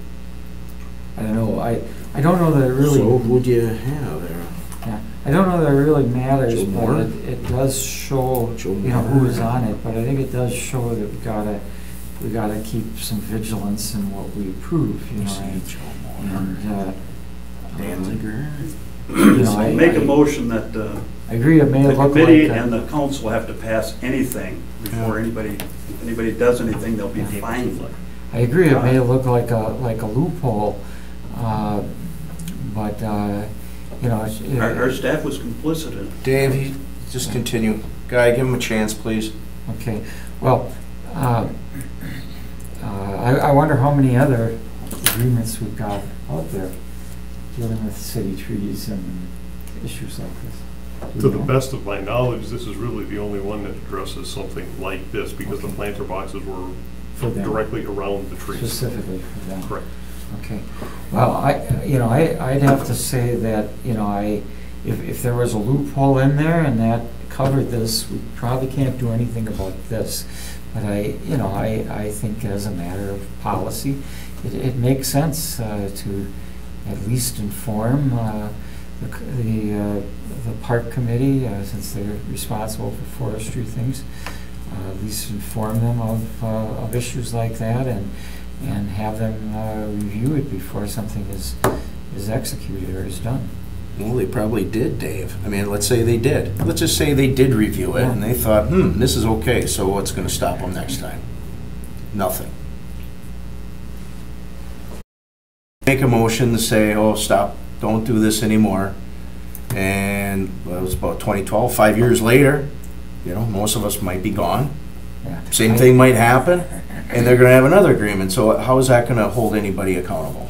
I don't know, I don't know that it really. So who'd you have there? Yeah, I don't know that it really matters, Joe Moore? but it does show, Joe you know, Moore. who is on it, but I think it does show that we gotta keep some vigilance in what we approve, you know, and, Danziger? you know, I. make a I- motion that I agree, it may the look committee like, and the council have to pass anything before anybody, if anybody does anything, they'll be fined. I agree, it may look like a loophole, but, you know, Our staff was complicit in it. Dave, just continue. Guy, give him a chance, please. okay, well, I wonder how many other agreements we've got out there dealing with city trees and issues like this. Do To you the know? best of my knowledge, this is really the only one that addresses something like this, because the planter boxes were For them. directly around the trees. Specifically for them. Correct. Okay, well, I'd have to say that, you know, if there was a loophole in there and that covered this, we probably can't do anything about this. But I think as a matter of policy, it makes sense to at least inform the park committee, since they're responsible for forestry things, at least inform them of issues like that and have them review it before something is executed or is done. Well, they probably did, Dave. I mean, let's say they did. Let's just say they did review it and they thought, this is okay, so what's going to stop them next time? Nothing. Make a motion to say, oh, stop, don't do this anymore. And well, it was about 2012, 5 years later, you know, most of us might be gone. Yeah. Same thing might happen, and they're going to have another agreement. So how is that going to hold anybody accountable?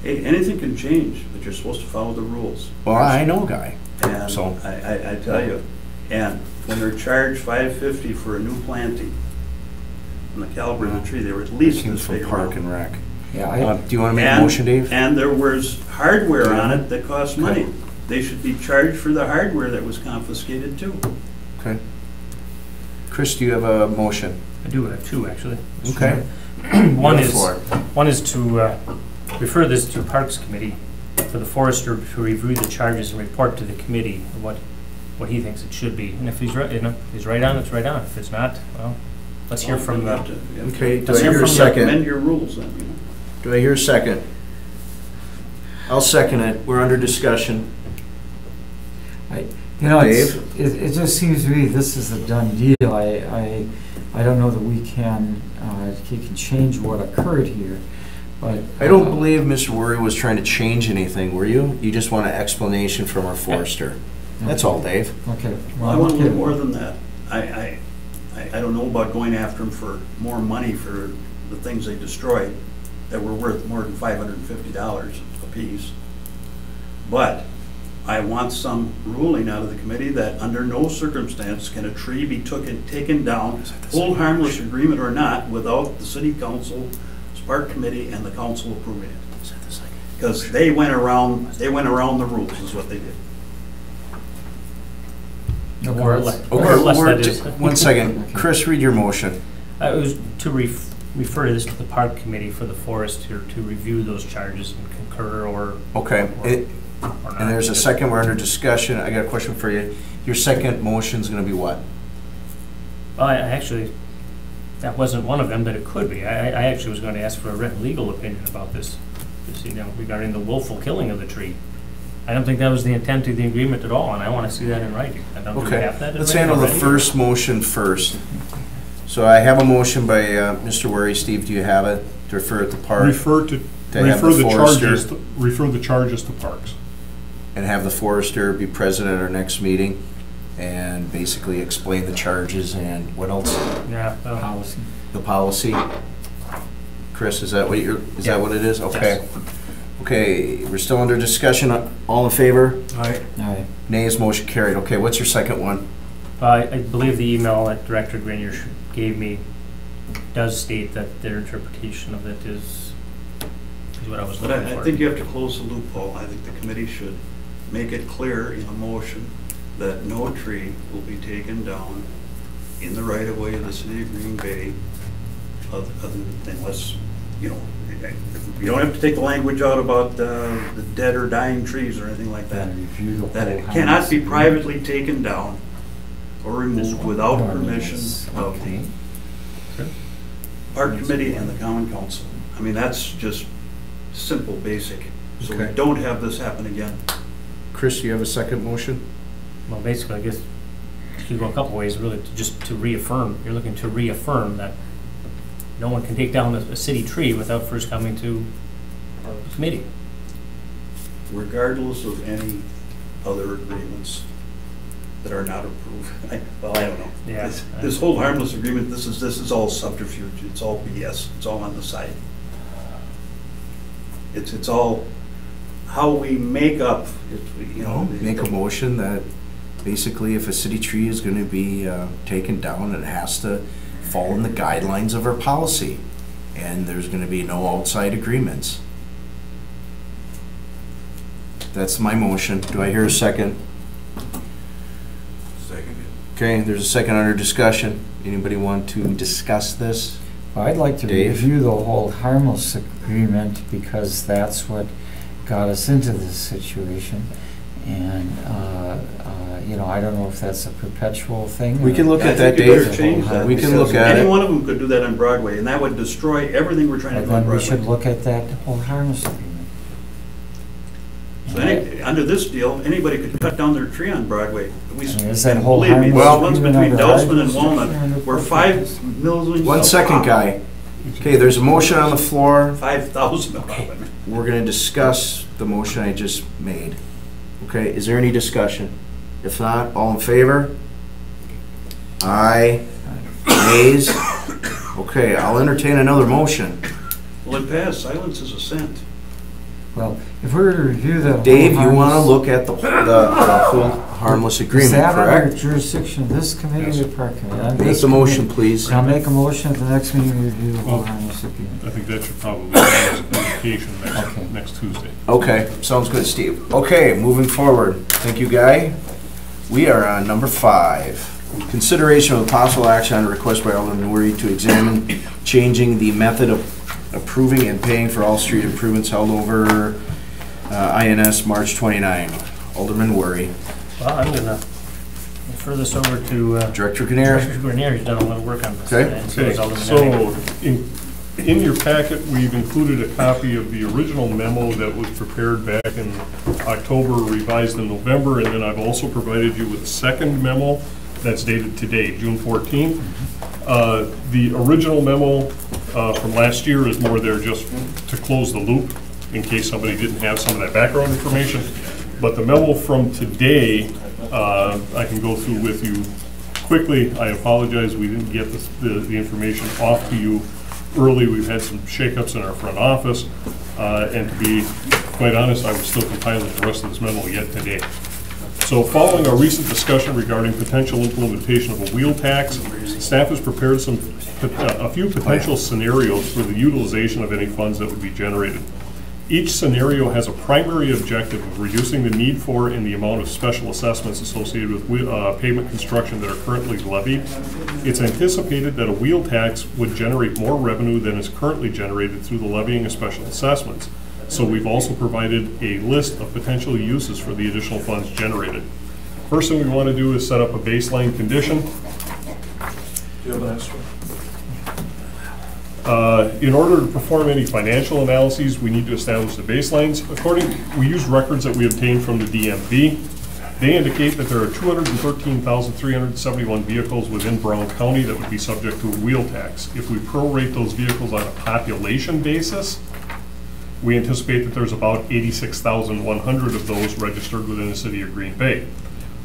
Hey, anything can change, but you're supposed to follow the rules. Well, I know, Guy. And So- I tell you, and when they're charged $550 for a new planting on the caliber of the tree, they were at least Came this from big Park around. and Rec. Yeah, Do you want to make a And- motion, Dave? And there was hardware on it that cost money. They should be charged for the hardware that was confiscated too. Okay. Chris, do you have a motion? I do have two, actually. Okay. One Go is, for it. one is to refer this to Parks Committee for the forester to review the charges and report to the committee what he thinks it should be. And if he's right, if he's right on, it's right on. If it's not, well, let's hear from You have the, to- you have to- Okay, do I Let's hear hear a from second? Amend your rules then, you know. Do I hear a second? I'll second it. We're under discussion. you know, Dave? it just seems to me this is a done deal. I don't know that we can change what occurred here, but. I don't believe Mr. Worry was trying to change anything, were you? You just want an explanation from our forester. That's all, Dave. Okay. Well, I want a little more than that. I don't know about going after them for more money for the things they destroyed that were worth more than $550 apiece. But I want some ruling out of the committee that under no circumstance can a tree be taken down, hold harmless agreement or not, without the city council, park committee, and the council approving it. Because they went around the rules, is what they did. more or less, Okay, more or less that is. one second. Chris, read your motion. It was to refer this to the Park Committee for the forester to review those charges and concur or Okay. or not. And there's a second, we're under discussion. I got a question for you. Your second motion's going to be what? Well, I actually, that wasn't one of them, but it could be. I actually was going to ask for a written legal opinion about this, regarding the willful killing of the tree. I don't think that was the intent of the agreement at all, and I want to see that in writing. I don't think we Okay, have that in let's writing handle the already. first motion first. So I have a motion by Mr. Worry. Steve, do you have it? To refer it to Park Refer have the forester. refer the charges to Parks. and have the forester be present at our next meeting and basically explain the charges and what else? Yeah, Policy. The policy. Chris, is that what Yeah. what it is? Okay. Yes. Okay, we're still under discussion. All in favor? Aye. Nays, motion carried. Okay, what's your second one? I believe the email that Director Grenier gave me does state that their interpretation of it is what I was But looking for. I think you have to close the loophole. I think the committee should make it clear in a motion that no tree will be taken down in the right of way of the city of Green Bay, unless, you know, you don't have to take the language out about the dead or dying trees or anything like that. And review the That it whole cannot be house. privately taken down or removed without Oh, permission yes. of the Sure. Park Committee and the Common Council. I mean, that's just simple, basic. So we Okay. don't have this happen again. Chris, do you have a second motion? Well, basically, I guess you could go a couple ways, really, just to reaffirm. You're looking to reaffirm that no one can take down a city tree without first coming to the committee. Regardless of any other agreements that are not approved. Well, I don't know. Yeah. This whole harmless agreement, this is all subterfuge. It's all BS. It's all on the side. It's all how we make up, you know. Make a motion that basically if a city tree is gonna be taken down, it has to fall in the guidelines of our policy. And there's gonna be no outside agreements. That's my motion. Do I hear a second? Second. Okay, there's a second under discussion. Anybody want to discuss this? Well, I'd like to Dave? review the whole harmless agreement because that's what got us into this situation. And, you know, I don't know if that's a perpetual thing. We can look I at that, think you better Dave. change that, We can because look at Any it. one of them could do that on Broadway, and that would destroy everything we're trying to And do on then we should Broadway. look at that whole harmless agreement. So under this deal, anybody could cut down their tree on Broadway. Is that whole Believe me, the Well- ones harmless between agreement under Dousman and our Walnut jurisdiction were or 5 million. One second, guy. Okay, there's a motion on the floor. 5,000 of them. We're gonna discuss the motion I just made. Okay, is there any discussion? If not, all in favor? Aye. Nays? Okay, I'll entertain another motion. Well, it passed. Silence is assent. Well, if we were to review the whole Dave, you wanna harmless- look at the whole harmless Is agreement, that under correct? jurisdiction of this committee or Park Committee? Make the motion, please. I'll make a motion at the next meeting to review the whole harmless agreement. I think that should probably be as a communication Okay. next Tuesday. Okay, sounds good, Steve. Okay, moving forward. Thank you, Guy. We are on number 5. Consideration of possible action on a request by Alderman Norrie to examine changing the method of approving and paying for all street improvements held over INS March 29. Alderman Worry. Well, I'm gonna refer this over to Director Director Grenier. Grenier, who's done a lot of work on this. Okay. And so Okay, has Alderman Nenning. so in your packet, we've included a copy of the original memo that was prepared back in October, revised in November, and then I've also provided you with a second memo that's dated today, June 14th. The original memo from last year is more there just to close the loop in case somebody didn't have some of that background information. But the memo from today, I can go through with you quickly. I apologize, we didn't get the information off to you early. We've had some shakeups in our front office. And to be quite honest, I was still compiling the rest of this memo yet today. So following our recent discussion regarding potential implementation of a wheel tax, staff has prepared a few potential scenarios for the utilization of any funds that would be generated. Each scenario has a primary objective of reducing the need for and the amount of special assessments associated with pavement construction that are currently levied. It's anticipated that a wheel tax would generate more revenue than is currently generated through the levying of special assessments. So we've also provided a list of potential uses for the additional funds generated. First thing we want to do is set up a baseline condition. Do you have an extra? In order to perform any financial analyses, we need to establish the baselines. We use records that we obtained from the DMV. They indicate that there are 213,371 vehicles within Brown County that would be subject to a wheel tax. If we prorate those vehicles on a population basis, we anticipate that there's about 86,100 of those registered within the city of Green Bay.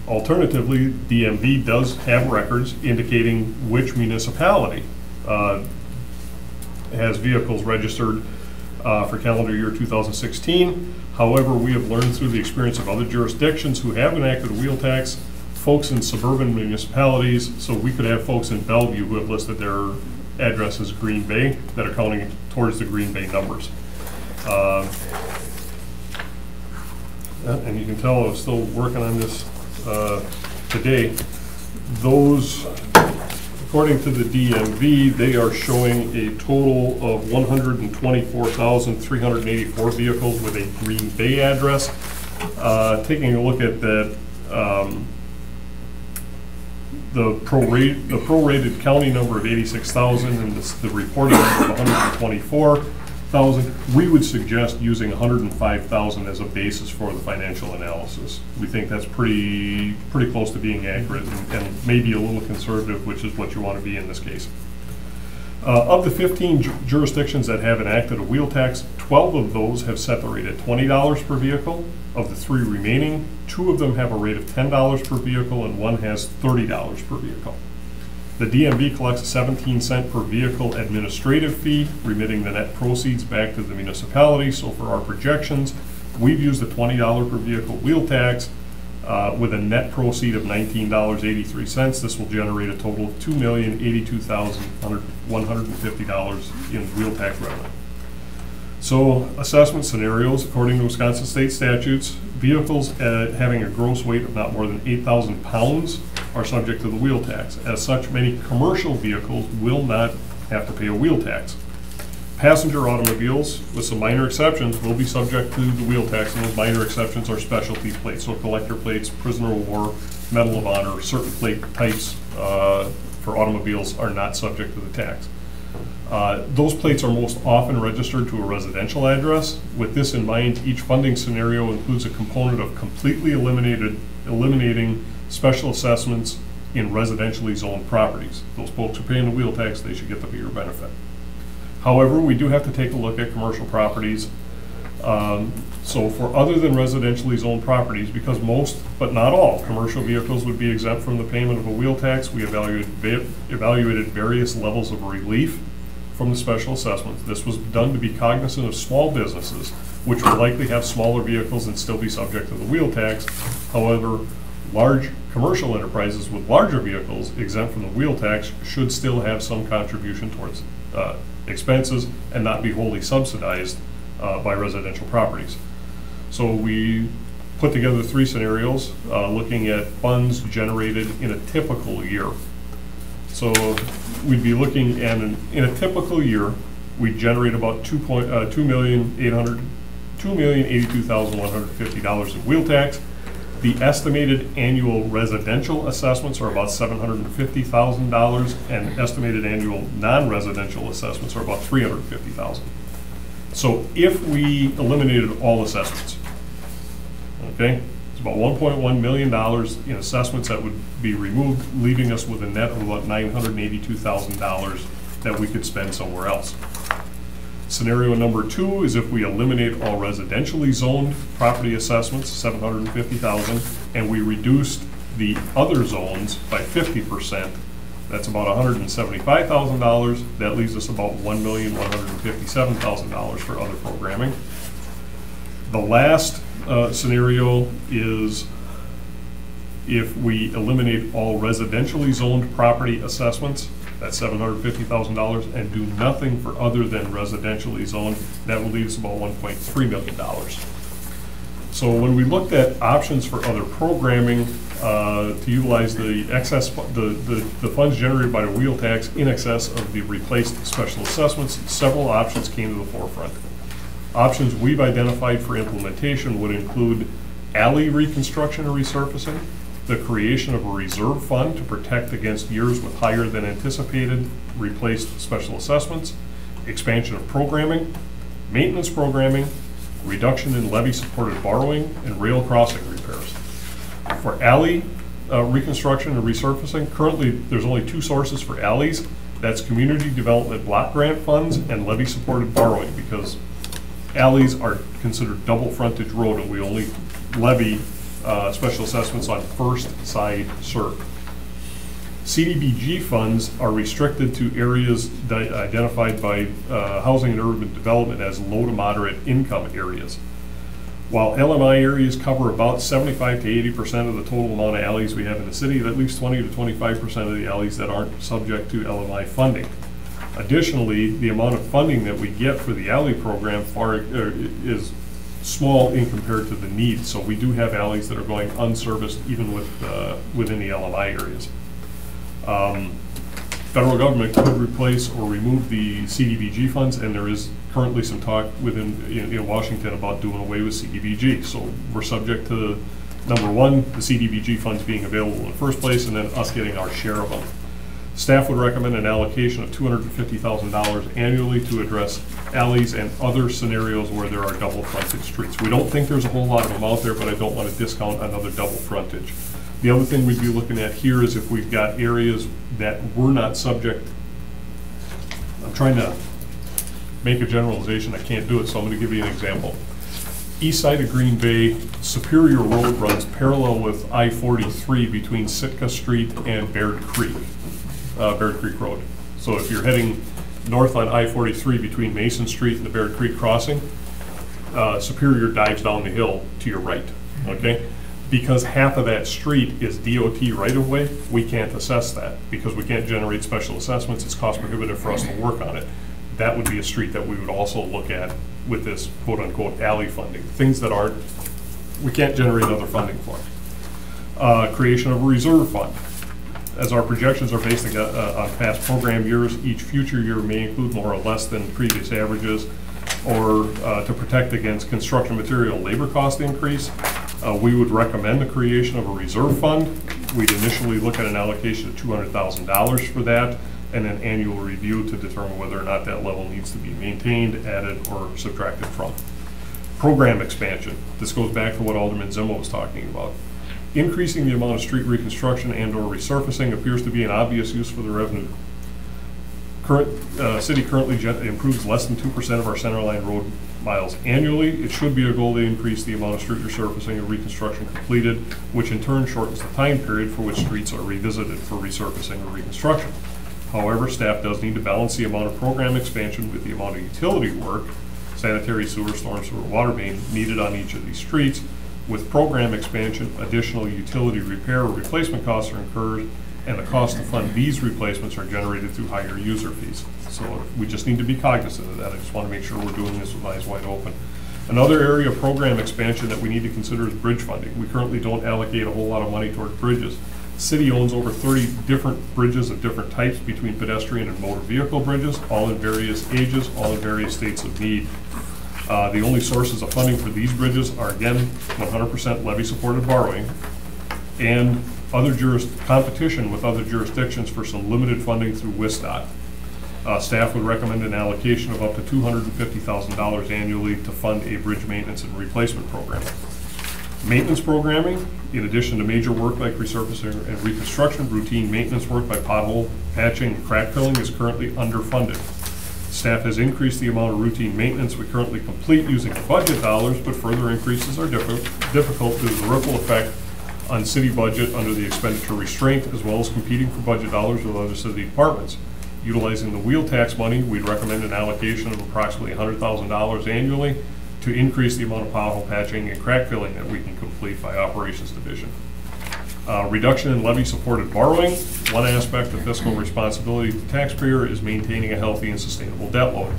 Alternatively, DMV does have records indicating which municipality has vehicles registered for calendar year 2016. However, we have learned through the experience of other jurisdictions who have enacted a wheel tax, folks in suburban municipalities, so we could have folks in Bellevue who have listed their address as Green Bay that are counting towards the Green Bay numbers. And you can tell I was still working on this today. Those, according to the DMV, they are showing a total of 124,384 vehicles with a Green Bay address. Taking a look at that, the prorated county number of 86,000 and the reported number of 124,000, we would suggest using 105,000 as a basis for the financial analysis. We think that's pretty close to being accurate and maybe a little conservative, which is what you want to be in this case. Of the 15 jurisdictions that have enacted a wheel tax, 12 of those have set the rate at $20 per vehicle. Of the 3 remaining, 2 of them have a rate of $10 per vehicle and 1 has $30 per vehicle. The DMV collects a 17-cent per vehicle administrative fee, remitting the net proceeds back to the municipality. So for our projections, we've used the $20 per vehicle wheel tax with a net proceed of $19.83. This will generate a total of $2,082,150 in wheel tax revenue. So assessment scenarios, according to Wisconsin state statutes, vehicles having a gross weight of not more than 8,000 pounds are subject to the wheel tax. As such, many commercial vehicles will not have to pay a wheel tax. Passenger automobiles, with some minor exceptions, will be subject to the wheel tax, and those minor exceptions are specialty plates, so collector plates, prisoner of war, Medal of Honor, certain plate types for automobiles are not subject to the tax. Those plates are most often registered to a residential address. With this in mind, each funding scenario includes a component of completely eliminating special assessments in residentially zoned properties. Those folks are paying the wheel tax, they should get the bigger benefit. However, we do have to take a look at commercial properties. So for other than residentially zoned properties, because most, but not all, commercial vehicles would be exempt from the payment of a wheel tax, we evaluated various levels of relief from the special assessments. This was done to be cognizant of small businesses, which would likely have smaller vehicles and still be subject to the wheel tax. However, large commercial enterprises with larger vehicles exempt from the wheel tax should still have some contribution towards expenses and not be wholly subsidized by residential properties. So we put together 3 scenarios looking at funds generated in a typical year. So we'd be looking at, in a typical year, we generate about $2,082,150 of wheel tax. The estimated annual residential assessments are about $750,000, and estimated annual non-residential assessments are about $350,000. So if we eliminated all assessments, okay, it's about $1.1 million in assessments that would be removed, leaving us with a net of about $982,000 that we could spend somewhere else. Scenario number 2 is if we eliminate all residentially zoned property assessments, $750,000, and we reduced the other zones by 50%. That's about $175,000. That leaves us about $1,157,000 for other programming. The last scenario is if we eliminate all residentially zoned property assessments, that's $750,000, and do nothing for other than residentially zoned, that will leave us about $1.3 million. So when we looked at options for other programming to utilize the excess, the funds generated by the wheel tax in excess of the replaced special assessments, several options came to the forefront. Options we've identified for implementation would include alley reconstruction or resurfacing, the creation of a reserve fund to protect against years with higher than anticipated replaced special assessments, expansion of programming, maintenance programming, reduction in levy-supported borrowing, and rail crossing repairs. For alley reconstruction and resurfacing, currently there's only 2 sources for alleys. That's community development block grant funds and levy-supported borrowing, because alleys are considered double frontage road, and we only levy special assessments on first side served. CDBG funds are restricted to areas identified by Housing and Urban Development as low to moderate income areas. While LMI areas cover about 75 to 80% of the total amount of alleys we have in the city, that leaves 20 to 25% of the alleys that aren't subject to LMI funding. Additionally, the amount of funding that we get for the alley program is small in compared to the needs. So we do have alleys that are going unserviced even within the LMI areas. Federal government could replace or remove the CDBG funds, and there is currently some talk in Washington about doing away with CDBG. So we're subject to, number one, the CDBG funds being available in the first place, and then us getting our share of them. Staff would recommend an allocation of $250,000 annually to address alleys and other scenarios where there are double frontage streets. We don't think there's a whole lot of them out there, but I don't want to discount another double frontage. The other thing we'd be looking at here is if we've got areas that we're not subject. I'm trying to make a generalization, I can't do it, so I'm going to give you an example. East side of Green Bay, Superior Road runs parallel with I-43 between Sitka Street and Baird Creek Road. So if you're heading north on I-43 between Mason Street and the Baird Creek crossing, Superior dives down the hill to your right, okay? Because half of that street is DOT right-of-way, we can't assess that because we can't generate special assessments. It's cost prohibitive for us to work on it. That would be a street that we would also look at with this quote-unquote alley funding. Things that we can't generate other funding for. Creation of a reserve fund. As our projections are based on past program years, each future year may include more or less than previous averages, or to protect against construction material labor cost increase. We would recommend the creation of a reserve fund. We'd initially look at an allocation of $200,000 for that, and an annual review to determine whether or not that level needs to be maintained, added, or subtracted from. Program expansion. This goes back to what Alderman Zimmo was talking about. Increasing the amount of street reconstruction and or resurfacing appears to be an obvious use for the revenue. City currently improves less than 2% of our centerline road miles annually. It should be a goal to increase the amount of street resurfacing and reconstruction completed, which in turn shortens the time period for which streets are revisited for resurfacing or reconstruction. However, staff does need to balance the amount of program expansion with the amount of utility work, sanitary, sewer, storm sewer, water main, needed on each of these streets. With program expansion, additional utility repair or replacement costs are incurred, and the cost to fund these replacements are generated through higher user fees. So we just need to be cognizant of that. I just want to make sure we're doing this with eyes wide open. Another area of program expansion that we need to consider is bridge funding. We currently don't allocate a whole lot of money toward bridges. City owns over 30 different bridges of different types between pedestrian and motor vehicle bridges, all in various ages, all in various states of need. The only sources of funding for these bridges are, again, 100% levy-supported borrowing and competition with other jurisdictions for some limited funding through WISDOT. Staff would recommend an allocation of up to $250,000 annually to fund a bridge maintenance and replacement program. Maintenance programming, in addition to major work like resurfacing and reconstruction, routine maintenance work by pothole patching and crack filling is currently underfunded. Staff has increased the amount of routine maintenance we currently complete using the budget dollars, but further increases are difficult due to the ripple effect on city budget under the expenditure restraint, as well as competing for budget dollars with other city departments. Utilizing the wheel tax money, we'd recommend an allocation of approximately $100,000 annually to increase the amount of pothole patching and crack filling that we can complete by operations division. Reduction in levy-supported borrowing. One aspect of fiscal responsibility to the taxpayer is maintaining a healthy and sustainable debt load.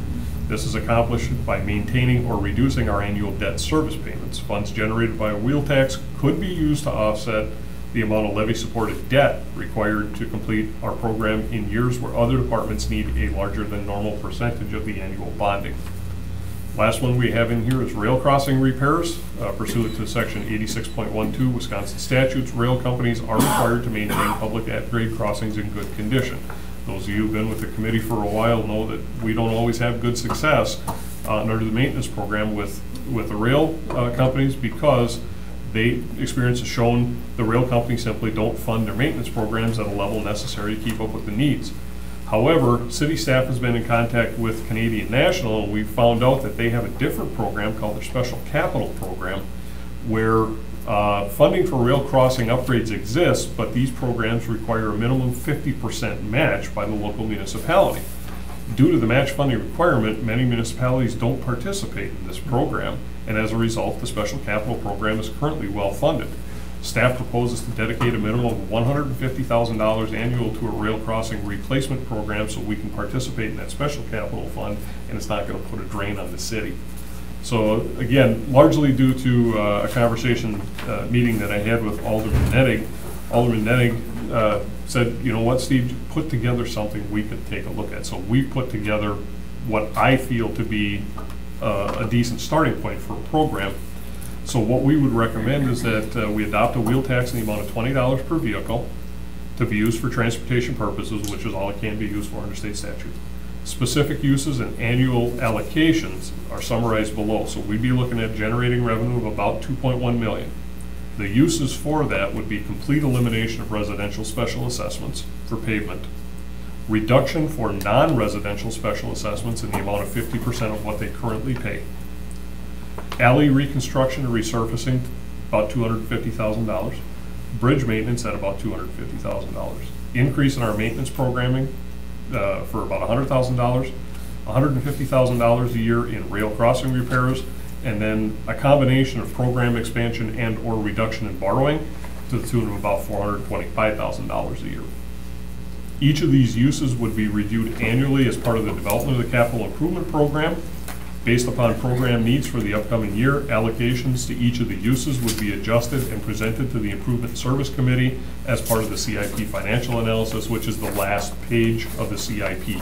This is accomplished by maintaining or reducing our annual debt service payments. Funds generated by a wheel tax could be used to offset the amount of levy-supported debt required to complete our program in years where other departments need a larger than normal percentage of the annual bonding. Last one we have in here is rail crossing repairs. Pursuant to section 86.12 Wisconsin statutes, rail companies are required to maintain public at-grade crossings in good condition. Those of you who've been with the committee for a while know that we don't always have good success under the maintenance program with the rail companies, because experience has shown the rail companies simply don't fund their maintenance programs at a level necessary to keep up with the needs. However, city staff has been in contact with Canadian National, and we found out that they have a different program called their Special Capital Program, where funding for rail crossing upgrades exists, but these programs require a minimum 50% match by the local municipality. Due to the match funding requirement, many municipalities don't participate in this program, and as a result, the Special Capital Program is currently well funded. Staff proposes to dedicate a minimum of $150,000 annual to a rail crossing replacement program so we can participate in that Special Capital Fund, and it's not going to put a drain on the city. So again, largely due to a conversation meeting that I had with Alderman Netting. Alderman Netting said, you know what, Steve, put together something we could take a look at. So we put together what I feel to be a decent starting point for a program. So what we would recommend is that we adopt a wheel tax in the amount of $20 per vehicle to be used for transportation purposes, which is all it can be used for under state statute. Specific uses and annual allocations are summarized below. So we'd be looking at generating revenue of about $2.1 million. The uses for that would be complete elimination of residential special assessments for pavement, reduction for non-residential special assessments in the amount of 50% of what they currently pay, alley reconstruction and resurfacing, about $250,000, bridge maintenance at about $250,000, increase in our maintenance programming for about $100,000, $150,000 a year in rail crossing repairs, and then a combination of program expansion and or reduction in borrowing to the tune of about $425,000 a year. Each of these uses would be reviewed annually as part of the development of the capital improvement program. Based upon program needs for the upcoming year, allocations to each of the uses would be adjusted and presented to the Improvement Service Committee as part of the CIP financial analysis, which is the last page of the CIP.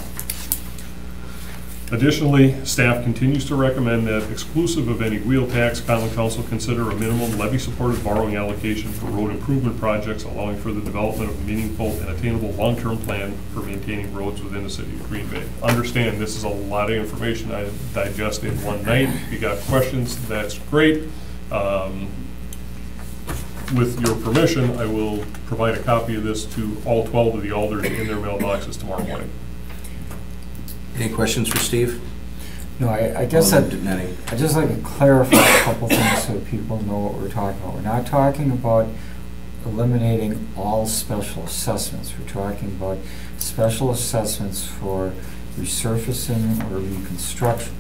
Additionally, staff continues to recommend that, exclusive of any wheel tax, Common Council consider a minimum levy-supported borrowing allocation for road improvement projects, allowing for the development of a meaningful and attainable long-term plan for maintaining roads within the city of Green Bay. Understand, this is a lot of information I digest in one night. If you got questions, that's great. With your permission, I will provide a copy of this to all 12 of the alders in their mailboxes tomorrow morning. Any questions for Steve? No, I guess I'd just like to clarify a couple things so people know what we're talking about. We're not talking about eliminating all special assessments. We're talking about special assessments for resurfacing or reconstruction.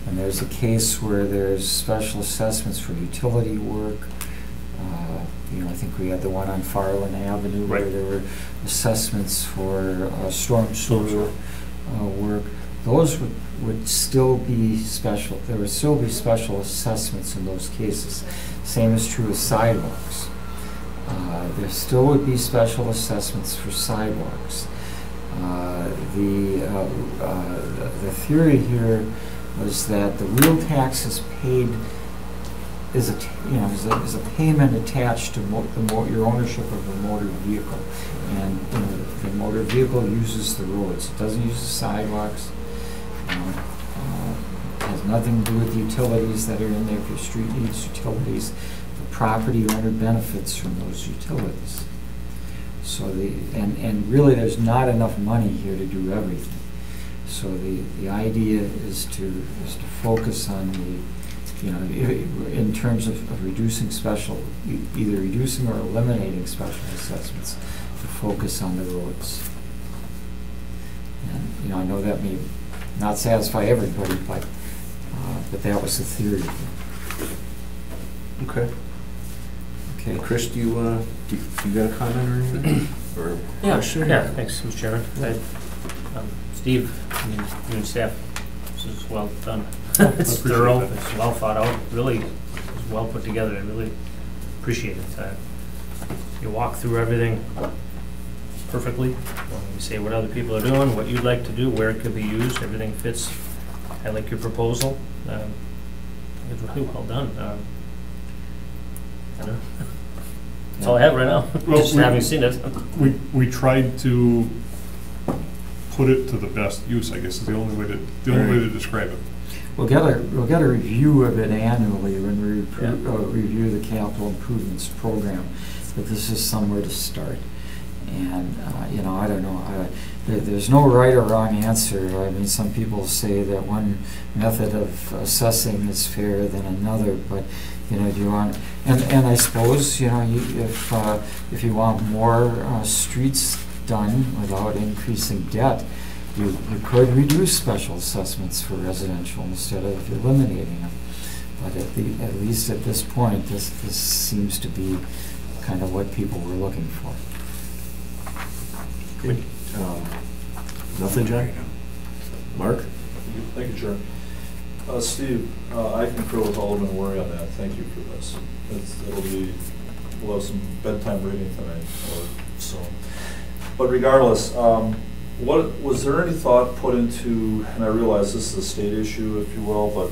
And there's a case where there's special assessments for utility work. You know, I think we had the one on Farland Avenue where there were assessments for storm sewer work. Those would still be special. There would still be special assessments in those cases. Same is true with sidewalks. There still would be special assessments for sidewalks. The theory here was that the wheel tax is paid is a payment attached to your ownership of a motor vehicle, and the motor vehicle uses the roads. It doesn't use the sidewalks. It has nothing to do with the utilities that are in there. If your street needs utilities, the property owner benefits from those utilities. So and really there's not enough money here to do everything. So the idea is to focus on in terms of reducing either reducing or eliminating special assessments, to focus on the roads. And I know that may not satisfy everybody, but that was the theory. Okay, Chris, do you got a comment or anything? Or question? Yeah, thanks, Mr. Chairman. Steve, you and staff, this is well done. It's thorough, it's well thought out, really it's well put together. I really appreciate it. You walk through everything perfectly. You say what other people are doing, what you'd like to do, where it could be used, everything fits. I like your proposal. It's really well done. I don't know. That's all I have right now, just having seen it. We tried to put it to the best use, I guess, is the only way to describe it. We'll get a review of it annually when we review the capital improvements program, but this is somewhere to start. And, you know, I don't know, there's no right or wrong answer. I mean, some people say that one method of assessing is fairer than another, but, you know, do you want, and I suppose, you know, if you want more streets done without increasing debt, you could reduce special assessments for residential instead of eliminating them. But at least at this point, this seems to be kind of what people were looking for. Good. Nothing, John? Mark? Thank you, Chair. Steve, I concur with Alderman Worry on that. Thank you for this. We'll have some bedtime reading tonight or so. But regardless, was there any thought put into, and I realize this is a state issue, if you will, but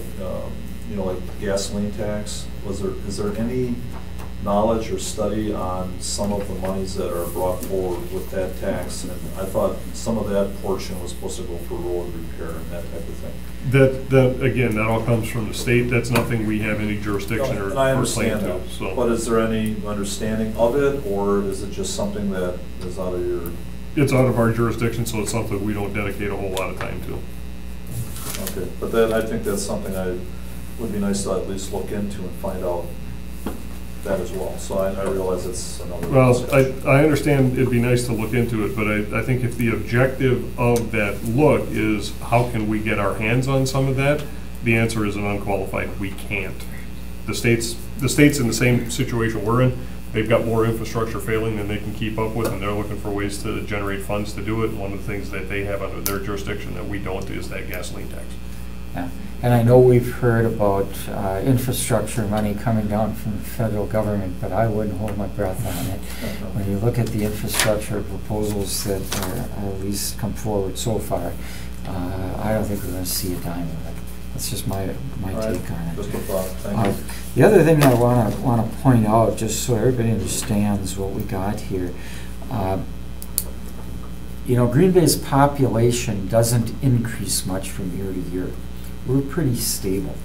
you know, like gasoline tax, is there any knowledge or study on some of the monies that are brought forward with that tax? And I thought some of that portion was supposed to go for road repair and that type of thing. That again, that all comes from the state. That's nothing we have any jurisdiction or understand claim that. to. So. But is there any understanding of it, or is it just something that is out of your? It's out of our jurisdiction, so it's something we don't dedicate a whole lot of time to. Okay, but then I think that's something would be nice to at least look into and find out that as well. So I realize it's another. Well, I understand it'd be nice to look into it, but I think if the objective of that look is how can we get our hands on some of that, the answer is an unqualified we can't. The state's in the same situation we're in. They've got more infrastructure failing than they can keep up with, and they're looking for ways to generate funds to do it. And one of the things that they have under their jurisdiction that we don't is that gasoline tax. Yeah. And I know we've heard about infrastructure money coming down from the federal government, but I wouldn't hold my breath on it. When you look at the infrastructure proposals that are at least come forward so far, I don't think we're going to see a dime of it. That's just my take on it. Just a thought. Thank you. The other thing I want to point out, just so everybody understands what we got here, you know, Green Bay's population doesn't increase much from year to year. We're pretty stable.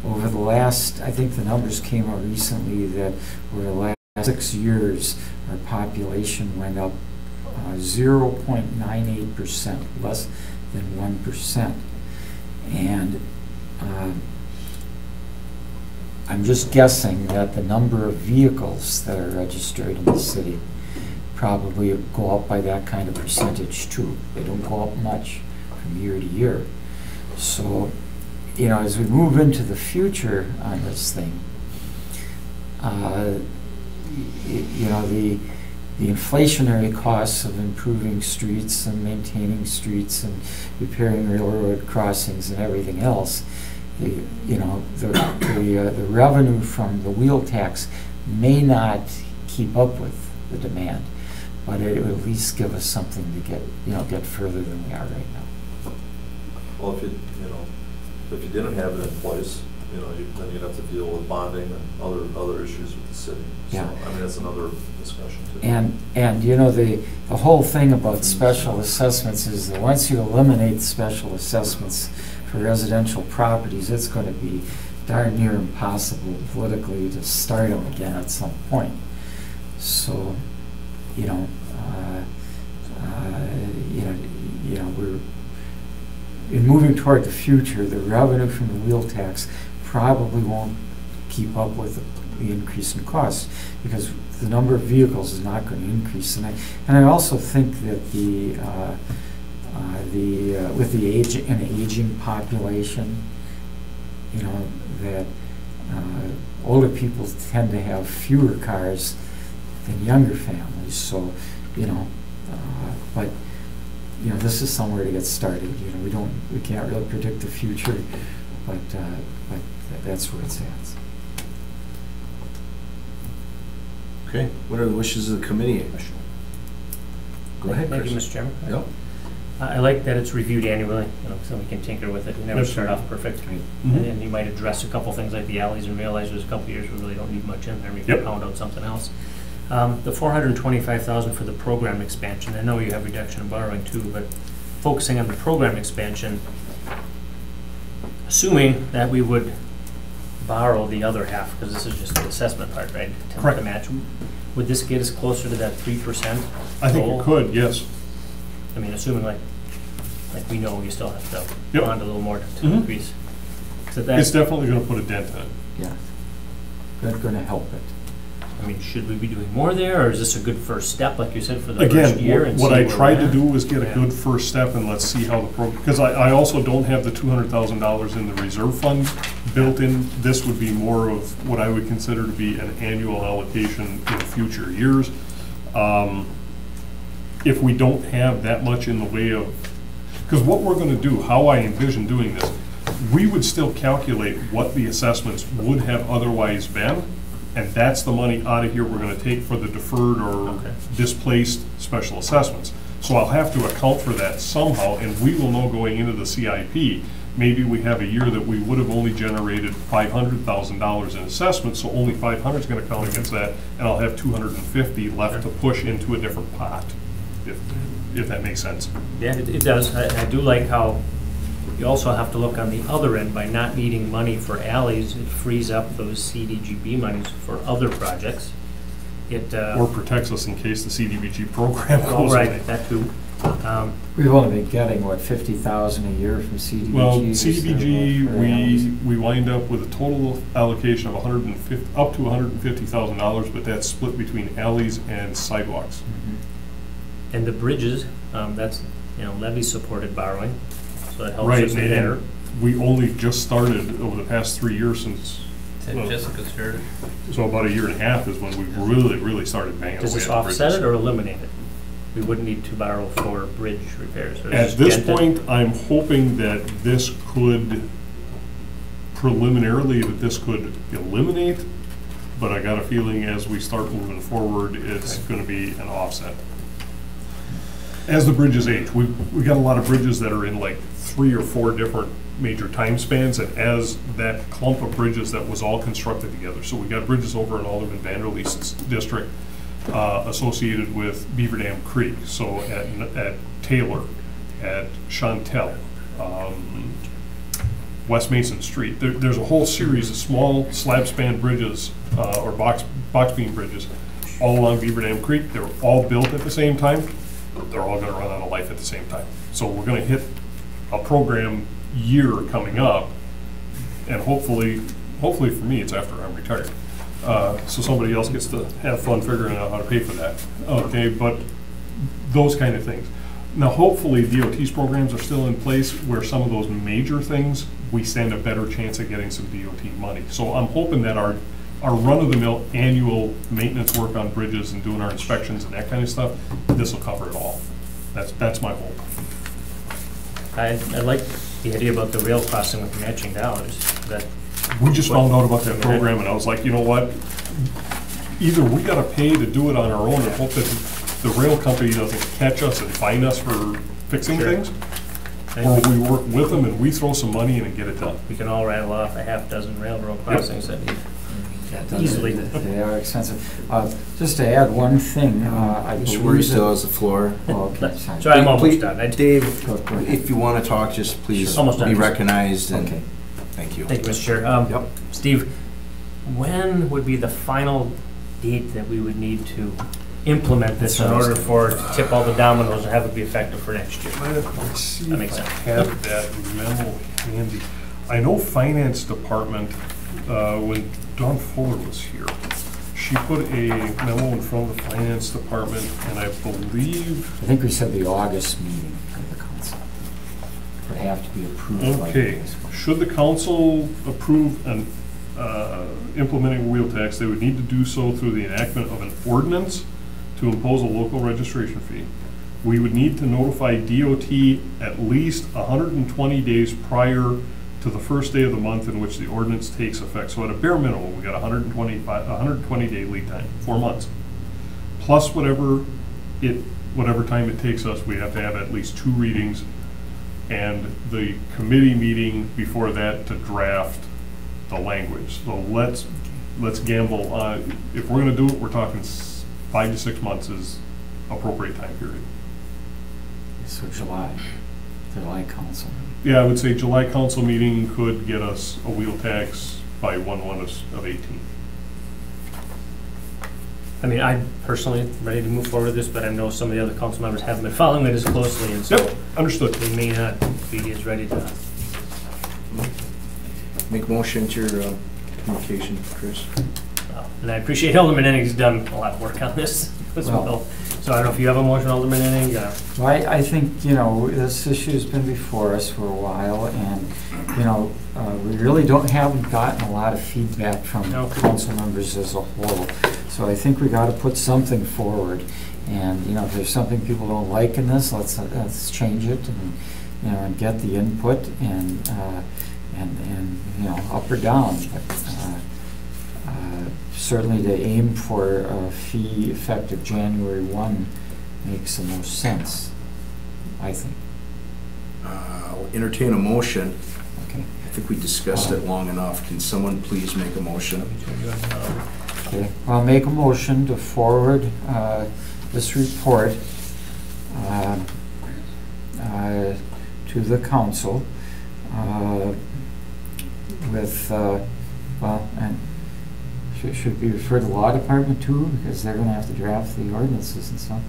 Over the last, I think the numbers came out recently that over the last 6 years, our population went up 0.98%, less than 1%. And I'm just guessing that the number of vehicles that are registered in the city probably go up by that kind of percentage too. They don't go up much from year to year. So, you know, as we move into the future on this thing, you know, the inflationary costs of improving streets and maintaining streets and repairing railroad crossings and everything else, the revenue from the wheel tax may not keep up with the demand, but it will at least give us something to get further than we are right now. Well, if you didn't have it in place, you know, then you'd have to deal with bonding and other issues with the city. Yeah. So, I mean, that's another discussion too. And you know, the whole thing about special assessments is that once you eliminate special assessments for residential properties, it's going to be darn near impossible politically to start them again at some point. So, you know, we're in moving toward the future. The revenue from the wheel tax probably won't keep up with the increase in costs because the number of vehicles is not going to increase. And I also think that with the aging population, you know, that older people tend to have fewer cars than younger families. So, you know, but you know, this is somewhere to get started. You know, we can't really predict the future, but that's where it's at. Okay, what are the wishes of the committee? Go ahead, Thank Chris. you, Mr. Chairman. Yep. I like that it's reviewed annually, you know, so we can tinker with it. We never start off perfect. Mm-hmm. And you might address a couple things like the alleys and realize there's a couple years we really don't need much in there. We can pound out something else. The $425,000 for the program expansion. I know you have reduction in borrowing too, but focusing on the program expansion, assuming that we would borrow the other half, because this is just the assessment part, right? To Correct. match. Would this get us closer to that 3% I think goal? it could, yes. I mean, assuming like we know you still have to Yep. bond a little more to Mhm. increase. So that, It's definitely gonna put a dent in it. Yeah. Good, gonna help it. I mean, should we be doing more there, or is this a good first step, like you said, for the first Again, year? And what see I where tried we're to at? do was get a Yeah. good first step, and let's see how the program, because I also don't have the $200,000 in the reserve fund built in. This would be more of what I would consider to be an annual allocation in future years. If we don't have that much in the way of, because what we're gonna do, how I envision doing this, we would still calculate what the assessments would have otherwise been, and that's the money out of here we're gonna take for the deferred or Okay. displaced special assessments. So I'll have to account for that somehow, and we will know going into the CIP, maybe we have a year that we would have only generated $500,000 in assessments, so only 500 is gonna count against that, and I'll have 250 left to push into a different pot, if that makes sense. Yeah, it does. I do like how you also have to look on the other end. By not needing money for alleys, it frees up those CDGB monies for other projects. It, Or protects us in case the CDBG program all goes away. right, that too. We've only been getting, what, 50,000 a year from CDBG? Well, or so, CDBG, for alleys? we wind up with a total allocation of 150, up to $150,000, but that's split between alleys and sidewalks. Mhm. And the bridges, that's, levy-supported borrowing, so it helps Right, us there. and we only just started over the past 3 years since, well, Jessica's here. so about a year and a half is when we really started banging away Does this at the offset bridges. it or eliminate it? We wouldn't need to borrow for bridge repairs. Or At is this dented? point, I'm hoping that this could, preliminarily, that this could eliminate, but I got a feeling as we start moving forward, it's gonna be an offset. As the bridges age, we got a lot of bridges that are in like 3 or 4 different major time spans, and as that clump of bridges that was all constructed together, so we got bridges over in Alderman Vanderleest's district, associated with Beaver Dam Creek, so at Taylor, at Chantel, West Mason Street. There's a whole series of small slab span bridges, or box beam bridges, all along Beaver Dam Creek. They were all built at the same time. They're all gonna run out of life at the same time. So we're gonna hit a program year coming up, and hopefully for me, it's after I'm retired. So somebody else gets to have fun figuring out how to pay for that. Okay, but those kind of things. Now, hopefully DOT's programs are still in place where some of those major things, we stand a better chance of getting some DOT money. So I'm hoping that our run-of-the-mill annual maintenance work on bridges and doing our inspections and that kind of stuff, this will cover it all. That's my hope. I like the idea about the rail crossing with matching dollars. That We just found out about that program, and I was like, you know what? Either we gotta pay to do it on our own and hope that the rail company doesn't catch us and fine us for fixing Sure. things, or we work with them and we throw some money in and get it done. we can all rattle off a half dozen railroad crossings that need easily. They are expensive. Just to add one thing, I Mr. believe Worry still that- has the floor. Oh, okay, sorry. Sorry, I'm almost Please- done. Dave, Go ahead. if you want to talk, just please Almost done. be recognized, and Okay. thank you. Thank you, Mr. Chair. Yep. Steve, when would be the final date that we would need to implement this in order for, to tip all the dominoes and have it be effective for next year? Let's see That makes if I sense. have that memo handy. I know Finance Department, when Dawn Fuller was here, she put a memo in front of the Finance Department, and I believe, I think we said the August meeting of the council would have to be approved by okay, August. should the council approve an implementing a wheel tax, they would need to do so through the enactment of an ordinance to impose a local registration fee. We would need to notify DOT at least 120 days prior to the first day of the month in which the ordinance takes effect. So at a bare minimum, we got 120-day lead time, 4 months. Plus whatever time it takes us, we have to have at least 2 readings and the committee meeting before that to draft the language. So let's gamble on, if we're gonna do it, we're talking 5 to 6 months is appropriate time period. So July. July council. Yeah, I would say July council meeting could get us a wheel tax by 1/1/18. I mean, I'm personally ready to move forward with this, but I know some of the other council members haven't been following it as closely, and so Yep, understood. they may not be as ready to. Make motion to your communication, Chris. And I appreciate Alderman Enning's done a lot of work on this as well. So I don't know if you have a motion, Alderman Enning? Well, I think, you know, this issue's been before us for a while, and, you know, we really haven't gotten a lot of feedback from council members as a whole. So I think we gotta put something forward, and, you know, if there's something people don't like in this, let's change it, and, you know, and get the input, and you know, up or down, but, certainly to aim for a fee effective January 1 makes the most sense, I think. I'll entertain a motion. Okay. I think we discussed it long enough. Can someone please make a motion? Okay. I'll make a motion to forward this report to the council with, well, and should be referred to the law department too, because they're gonna have to draft the ordinances and stuff.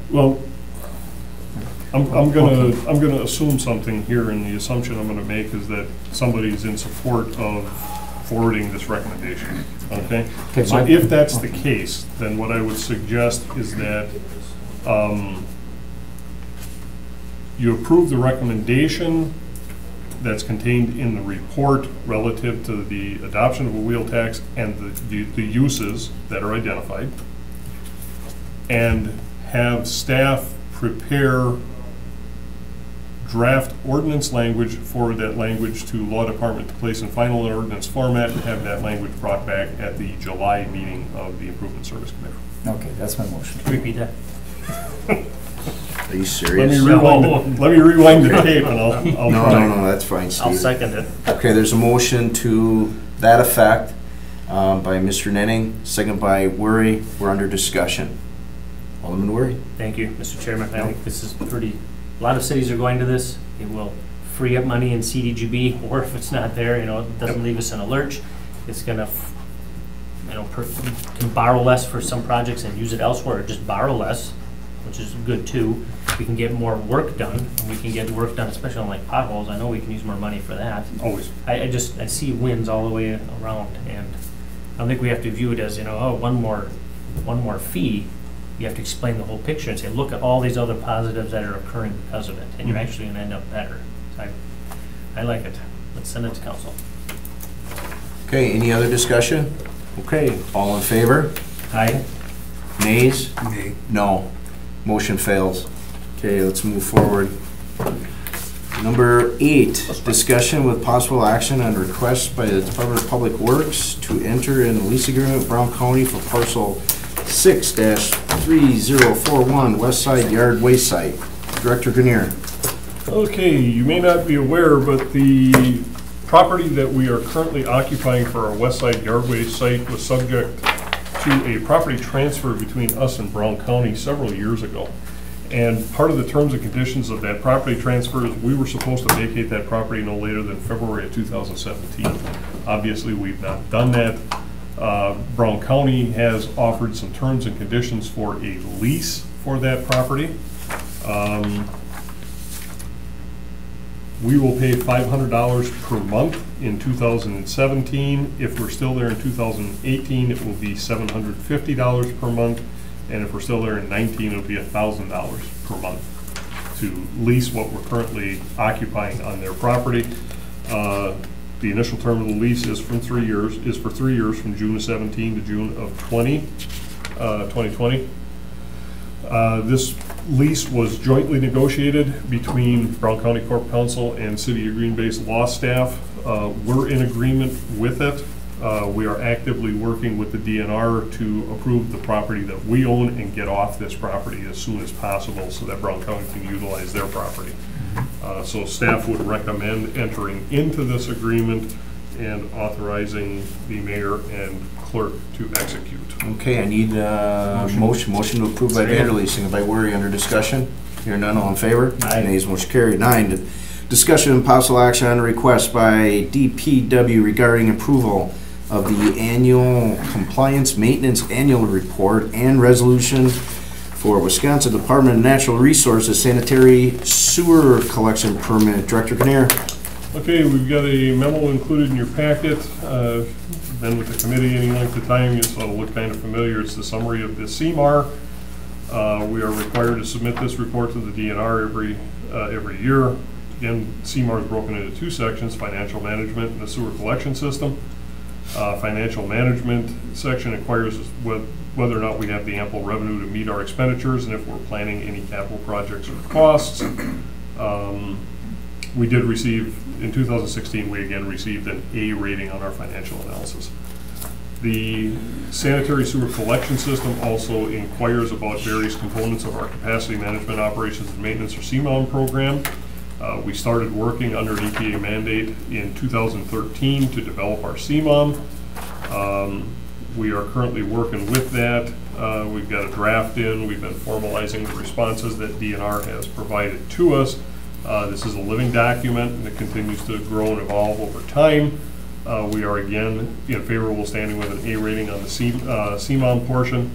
Well, I'm gonna assume something here, and the assumption I'm gonna make is that somebody's in support of forwarding this recommendation, okay? So if that's the case, then what I would suggest is that you approve the recommendation that's contained in the report relative to the adoption of a wheel tax and the uses that are identified, and have staff prepare draft ordinance language for that language to law department to place in final ordinance format, and have that language brought back at the July meeting of the Improvement Service Committee. Okay, that's my motion. Repeat that. Are you serious? Let me rewind the tape, and I'll try. No, that's fine, Steve. I'll second it. Okay, there's a motion to that effect by Mr. Nenning, second by Worry. We're under discussion. Alderman Worry. Thank you, Mr. Chairman. I think this is a lot of cities are going to this. It will free up money in CDGB, or if it's not there, you know, it doesn't leave us in a lurch. It's gonna, you know, can borrow less for some projects and use it elsewhere, or just borrow less, which is good too. We can get more work done, and we can get work done, especially on like potholes. I know we can use more money for that. Always. I see wins all the way around, and I don't think we have to view it as, you know, oh, one more fee. You have to explain the whole picture and say, look at all these other positives that are occurring because of it, and you're actually going to end up better. So I like it. Let's send it to council. Okay, any other discussion? Okay, all in favor? Aye. Nays? Nay. No. Motion fails. Okay, let's move forward. Number 8, discussion with possible action on requests by the Department of Public Works to enter in a lease agreement with Brown County for parcel 6-3041 West Side Yard Waste Site. Director Grenier. Okay, you may not be aware, but the property that we are currently occupying for our West Side Yard Waste site was subject to a property transfer between us and Brown County several years ago. And part of the terms and conditions of that property transfer is we were supposed to vacate that property no later than February of 2017. Obviously, we've not done that. Brown County has offered some terms and conditions for a lease for that property. We will pay $500 per month in 2017. If we're still there in 2018, it will be $750 per month. And if we're still there in 19, it'll be $1,000 per month to lease what we're currently occupying on their property. The initial term of the lease is for 3 years, from June of 17 to June of 2020. This lease was jointly negotiated between Brown County Corp Council and City of Green Bay's law staff. We're in agreement with it. We are actively working with the DNR to approve the property that we own and get off this property as soon as possible so that Brown County can utilize their property. So staff would recommend entering into this agreement and authorizing the mayor and clerk to execute. Okay, I need a motion to approve by Vanderlee, seconded by Worry, under discussion. Hearing none, all in favor? Aye. Nays, motion carried. 9, discussion and possible action on a request by DPW regarding approval of the annual compliance maintenance annual report and resolution for Wisconsin Department of Natural Resources sanitary sewer collection permit. Director Kinnear. Okay, we've got a memo included in your packet. Been with the committee any length of time, so it'll look kind of familiar. It's the summary of the CMAR. We are required to submit this report to the DNR every year. Again, CMAR is broken into 2 sections, financial management and the sewer collection system. Financial management section inquires whether or not we have the ample revenue to meet our expenditures and if we're planning any capital projects or costs. We did receive, in 2016, we again received an A rating on our financial analysis. The sanitary sewer collection system also inquires about various components of our capacity management operations and maintenance or CMOM program. We started working under an EPA mandate in 2013 to develop our CMOM. We are currently working with that. We've got a draft in. We've been formalizing the responses that DNR has provided to us. This is a living document and it continues to grow and evolve over time. We are again in favorable standing with an A rating on the CMOM portion.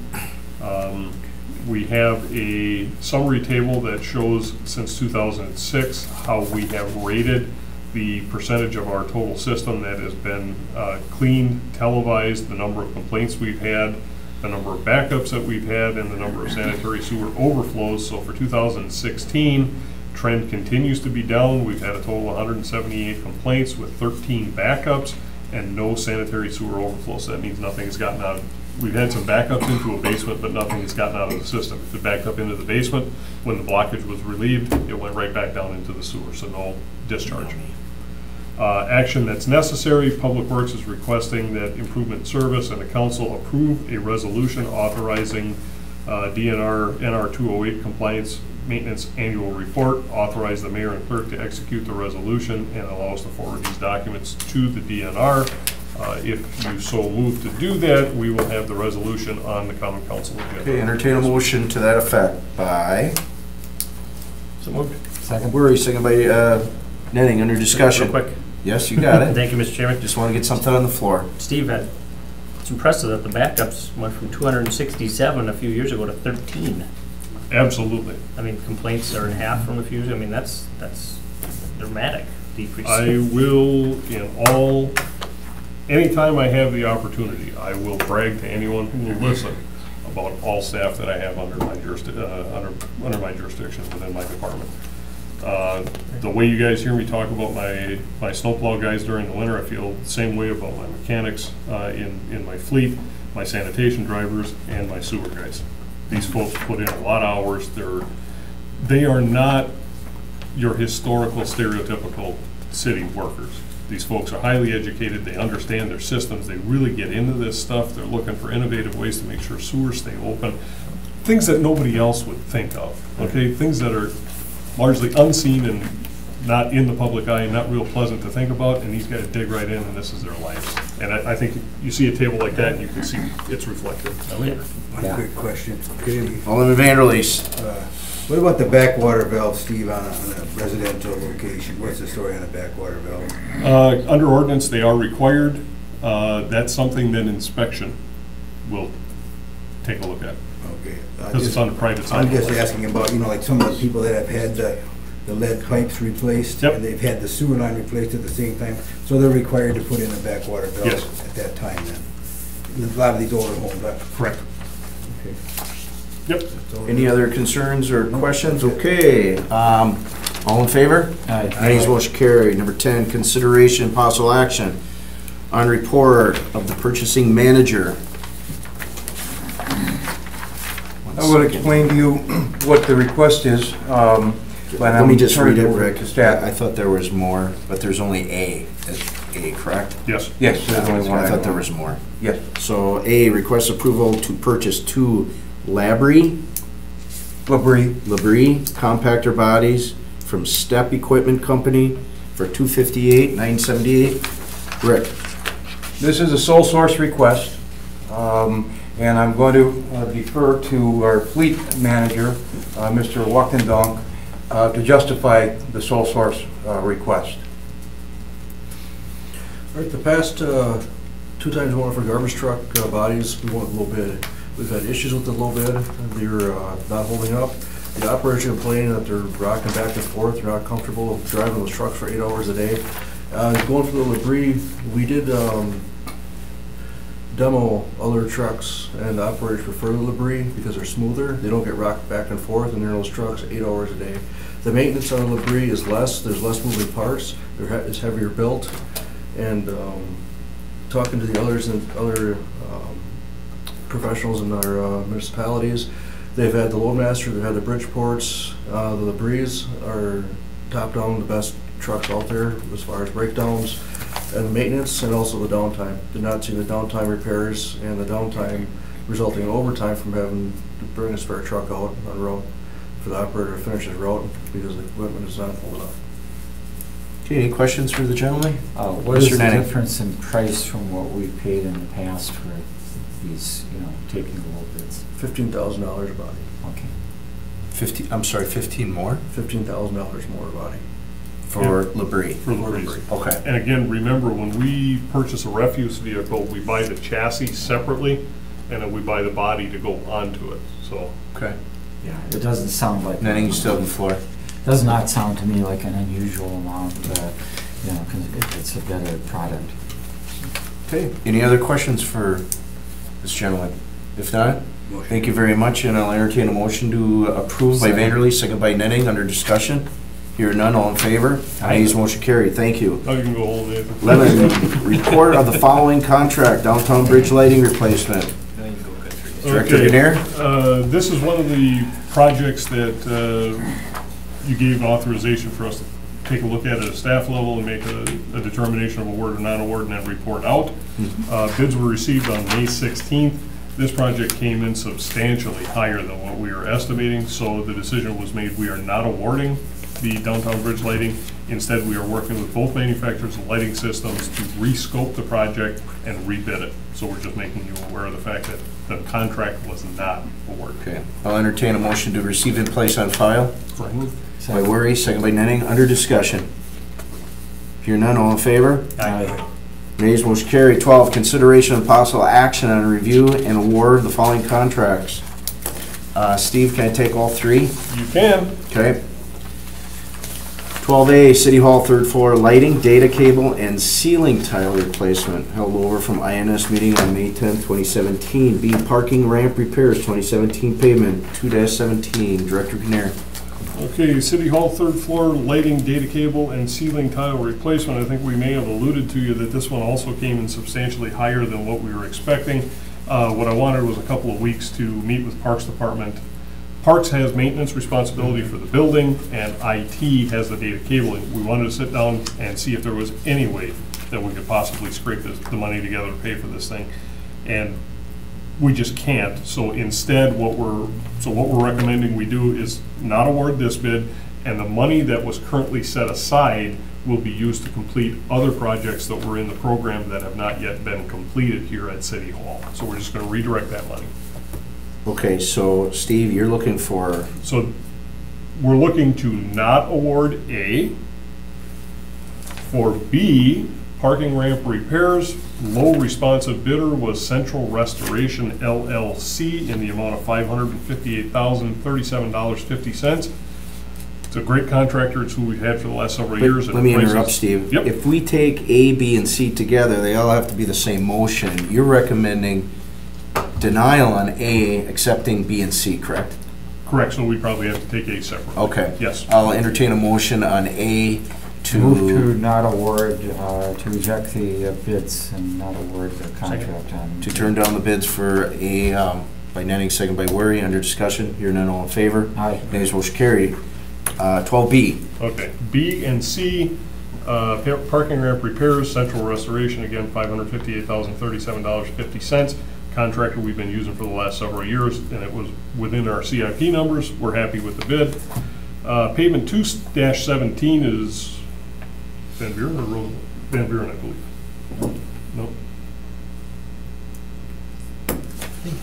We have a summary table that shows since 2006 how we have rated the percentage of our total system that has been cleaned, televised, the number of complaints we've had, the number of backups that we've had, and the number of sanitary sewer overflows. So for 2016, trend continues to be down. We've had a total of 178 complaints with 13 backups and no sanitary sewer overflows. So that means nothing has gotten out. We've had some backups into a basement, but nothing has gotten out of the system. If it backed up into the basement, when the blockage was relieved, it went right back down into the sewer, so no discharge. Action that's necessary, Public Works is requesting that Improvement Service and the council approve a resolution authorizing DNR NR 208 compliance maintenance annual report, authorize the mayor and clerk to execute the resolution, and allow us to forward these documents to the DNR. If you so move to do that, we will have the resolution on the common council agenda. Okay, entertain a motion to that effect by So moved. Second. Worry, second by Netting, under discussion. Real quick. Yes, you got it. Thank you, Mr. Chairman. Just want to get something on the floor. Steve, it's impressive that the backups went from 267 a few years ago to 13. Absolutely. I mean, complaints are in half from a few years. I mean, that's dramatic decrease. I will, anytime I have the opportunity, I will brag to anyone who will listen about all staff that I have under my jurisdiction within my department. The way you guys hear me talk about my snowplow guys during the winter, I feel the same way about my mechanics in my fleet, my sanitation drivers, and my sewer guys. These folks put in a lot of hours. They are not your historical, stereotypical city workers. These folks are highly educated. They understand their systems. They really get into this stuff. They're looking for innovative ways to make sure sewers stay open. Things that nobody else would think of, okay? Things that are largely unseen and not in the public eye, not real pleasant to think about, and these guys dig right in, and this is their life. And I think you see a table like that, and you can see it's reflected. One quick question. Alderman Vanderleest. What about the backwater valve, Steve, on a residential location? What's the story on a backwater valve? Under ordinance, they are required. That's something that inspection will take a look at. Okay. Because it's on the private side. I'm just asking about, like some of the people that have had the lead pipes replaced. Yep. And they've had the sewer line replaced at the same time. So they're required to put in a backwater valve Yes. at that time then. A lot of these older homes, Correct. Okay. Yep. Any other concerns or questions? Okay, all in favor? Aye. Nays, motion carried. Number 10, consideration and possible action on report of the purchasing manager. I will explain to you what the request is. Let me just read it, Rick. To staff. I thought there was more, but there's only A. That's A, correct? Yes. Yes, there's only one. I thought there was more. Yes. So A, request approval to purchase 2 Labrie compactor bodies from Step Equipment Company for $258,978. Rick. This is a sole source request, and I'm going to defer to our fleet manager, Mr. Wachtendonk, to justify the sole source request. All right, the past 2 times we went for garbage truck bodies, we went low bid. We've had issues with the low bid. They're not holding up. The operators are complaining that they're rocking back and forth. They're not comfortable driving those trucks for 8 hours a day. Going for the Labrie, we did demo other trucks, and the operators prefer the Labrie because they're smoother. They don't get rocked back and forth, and they're in those trucks 8 hours a day. The maintenance on the Labrie is less. There's less moving parts. It's heavier built. And talking to the others and other professionals in our municipalities, they've had the Loadmaster, they've had the Bridgeports, the Labries are top down the best trucks out there as far as breakdowns and maintenance, and also the downtime. Did not see the downtime repairs and the downtime resulting in overtime from having to bring a spare truck out on route for the operator to finish his route because the equipment is not full enough. Okay, any questions for the gentleman? What is the Nenning? difference in price from what we paid in the past for these, taking the low bids? $15,000 a body. Okay. 15 more? $15,000 more a body. For Labrie? For Labrie. Okay. And again, remember, when we purchase a refuse vehicle, we buy the chassis separately, and then we buy the body to go onto it, so. Okay. Yeah, it doesn't sound like. Nenning, you still have the floor. Does not sound to me like an unusual amount, because it's a better product. Okay, any other questions for this gentleman? If not, thank you very much, and I'll entertain a motion to approve by Vanderlee, second by Nenning, under discussion. Here none, all in favor? Ayes, motion carried, thank you. Now you can go home, Nathan. 11, report of the following contract, downtown bridge lighting replacement. Director Grenier? This is one of the projects that you gave authorization for us to take a look at a staff level and make a determination of award or non-award and then report out. Bids were received on May 16th. This project came in substantially higher than what we were estimating, so the decision was made we are not awarding the downtown bridge lighting. Instead, we are working with both manufacturers of lighting systems to rescope the project and rebid it. So we're just making you aware of the fact that the contract was not awarded. Okay, I'll entertain a motion to receive and place on file. So moved. By Worry, second by Nenning, under discussion. Here none, all in favor? Aye. Nays, motion carried. 12, consideration of possible action on review and award the following contracts. Steve, can I take all 3? You can. Okay. 12A, City Hall third floor lighting, data cable, and ceiling tile replacement held over from INS meeting on May 10, 2017. B, parking ramp repairs, 2017 pavement, 2-17. Director Grenier. Okay, City Hall third floor lighting, data cable, and ceiling tile replacement. I think we may have alluded to you that this one also came in substantially higher than what we were expecting. What I wanted was a couple of weeks to meet with Parks Department. Parks has maintenance responsibility for the building, and IT has the data cabling. We wanted to sit down and see if there was any way that we could possibly scrape the money together to pay for this thing. And we just can't. So instead, what we're recommending we do is not award this bid, and the money that was currently set aside will be used to complete other projects that were in the program that have not yet been completed here at City Hall. So we're just going to redirect that money. Okay, so Steve, you're looking for... So we're looking to not award A. For B, parking ramp repairs, low responsive bidder was Central Restoration LLC in the amount of $558,037.50. It's a great contractor. It's who we've had for the last several years. Let me interrupt, Steve. Yep. If we take A, B, and C together, they all have to be the same motion. You're recommending denial on A, accepting B and C, correct? Correct, so we probably have to take A separately. Okay. Yes. I'll entertain a motion on A to... Move to not award, to reject the bids and not award the contract on. To turn down the bids for A by Nenning, second by Worry, under discussion. Here none, all in favor? Aye. Nays, motion carried. 12B. Okay, B and C, parking ramp repairs, Central Restoration, again, $558,037.50. Contractor we've been using for the last several years, and it was within our CIP numbers. We're happy with the bid. Pavement 2-17 is Van Buren or Roosevelt? Van Buren, I believe. Nope.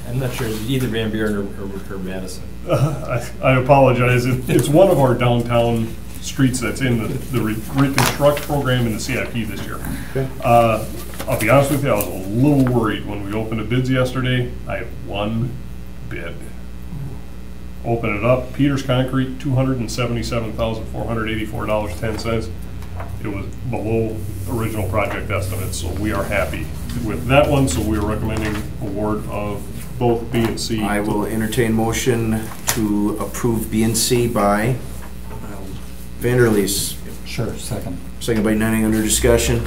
I'm not sure, either Van Buren or Madison. I apologize. It's one of our downtown streets that's in the reconstruct program in the CIP this year. Okay. I'll be honest with you, I was a little worried when we opened the bids yesterday. I had one bid. Open it up, Peters Concrete, $277,484.10. It was below original project estimates, so we are happy with that one. So we are recommending award of both B and C. I will entertain motion to approve B and C by Vanderleest. Sure, second. Second by Nenning, under discussion.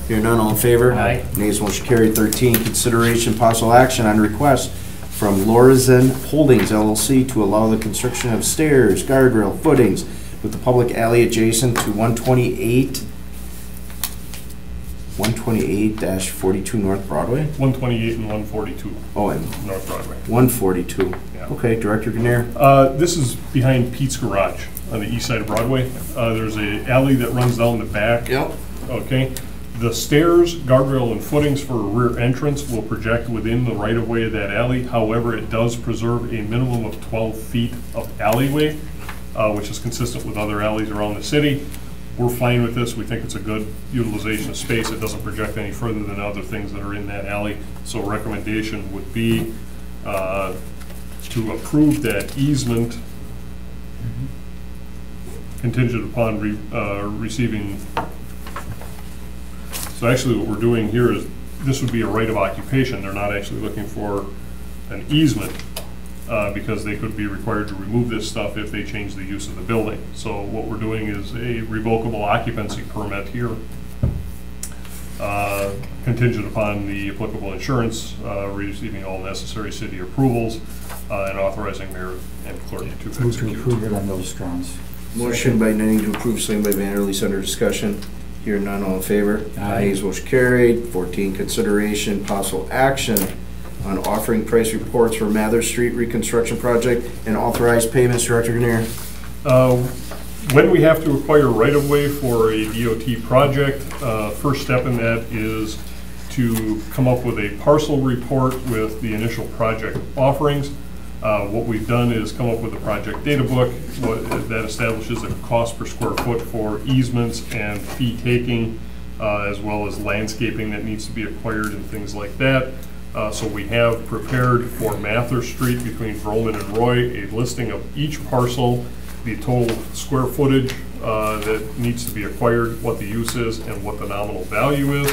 Hearing none, all in favor? Aye. Nays, motion carried. 13, consideration possible action on request from Lorenzen Holdings LLC to allow the construction of stairs, guardrail, footings with the public alley adjacent to 128-42 North Broadway? 128 and 142 Oh, and North Broadway. 142. Yeah. Okay, Director Grenier. This is behind Pete's Garage on the east side of Broadway. There's a alley that runs down the back. Yep. Okay. The stairs, guardrail, and footings for a rear entrance will project within the right-of-way of that alley. However, it does preserve a minimum of 12 feet of alleyway, which is consistent with other alleys around the city. We're fine with this. We think it's a good utilization of space. It doesn't project any further than other things that are in that alley. So recommendation would be to approve that easement contingent upon receiving. So actually what we're doing here is, this would be a right of occupation. They're not actually looking for an easement because they could be required to remove this stuff if they change the use of the building. So what we're doing is a revocable occupancy permit here, contingent upon the applicable insurance, receiving all necessary city approvals, and authorizing mayor and clerk to Move to execute. approve it on those grounds. Motion by Nenning to approve, second by Vanderleest, under discussion. Hearing none, all in favor? Aye. Nays, motion carried. 14, consideration possible action on offering price reports for Mather Street reconstruction project and authorized payments. Director Grenier. When we have to acquire right-of-way for a DOT project, first step in that is to come up with a parcel report with the initial project offerings. What we've done is come up with a project data book that establishes a cost per square foot for easements and fee taking, as well as landscaping that needs to be acquired and things like that. So we have prepared for Mather Street between Vroman and Roy a listing of each parcel, the total square footage that needs to be acquired, what the use is, and what the nominal value is.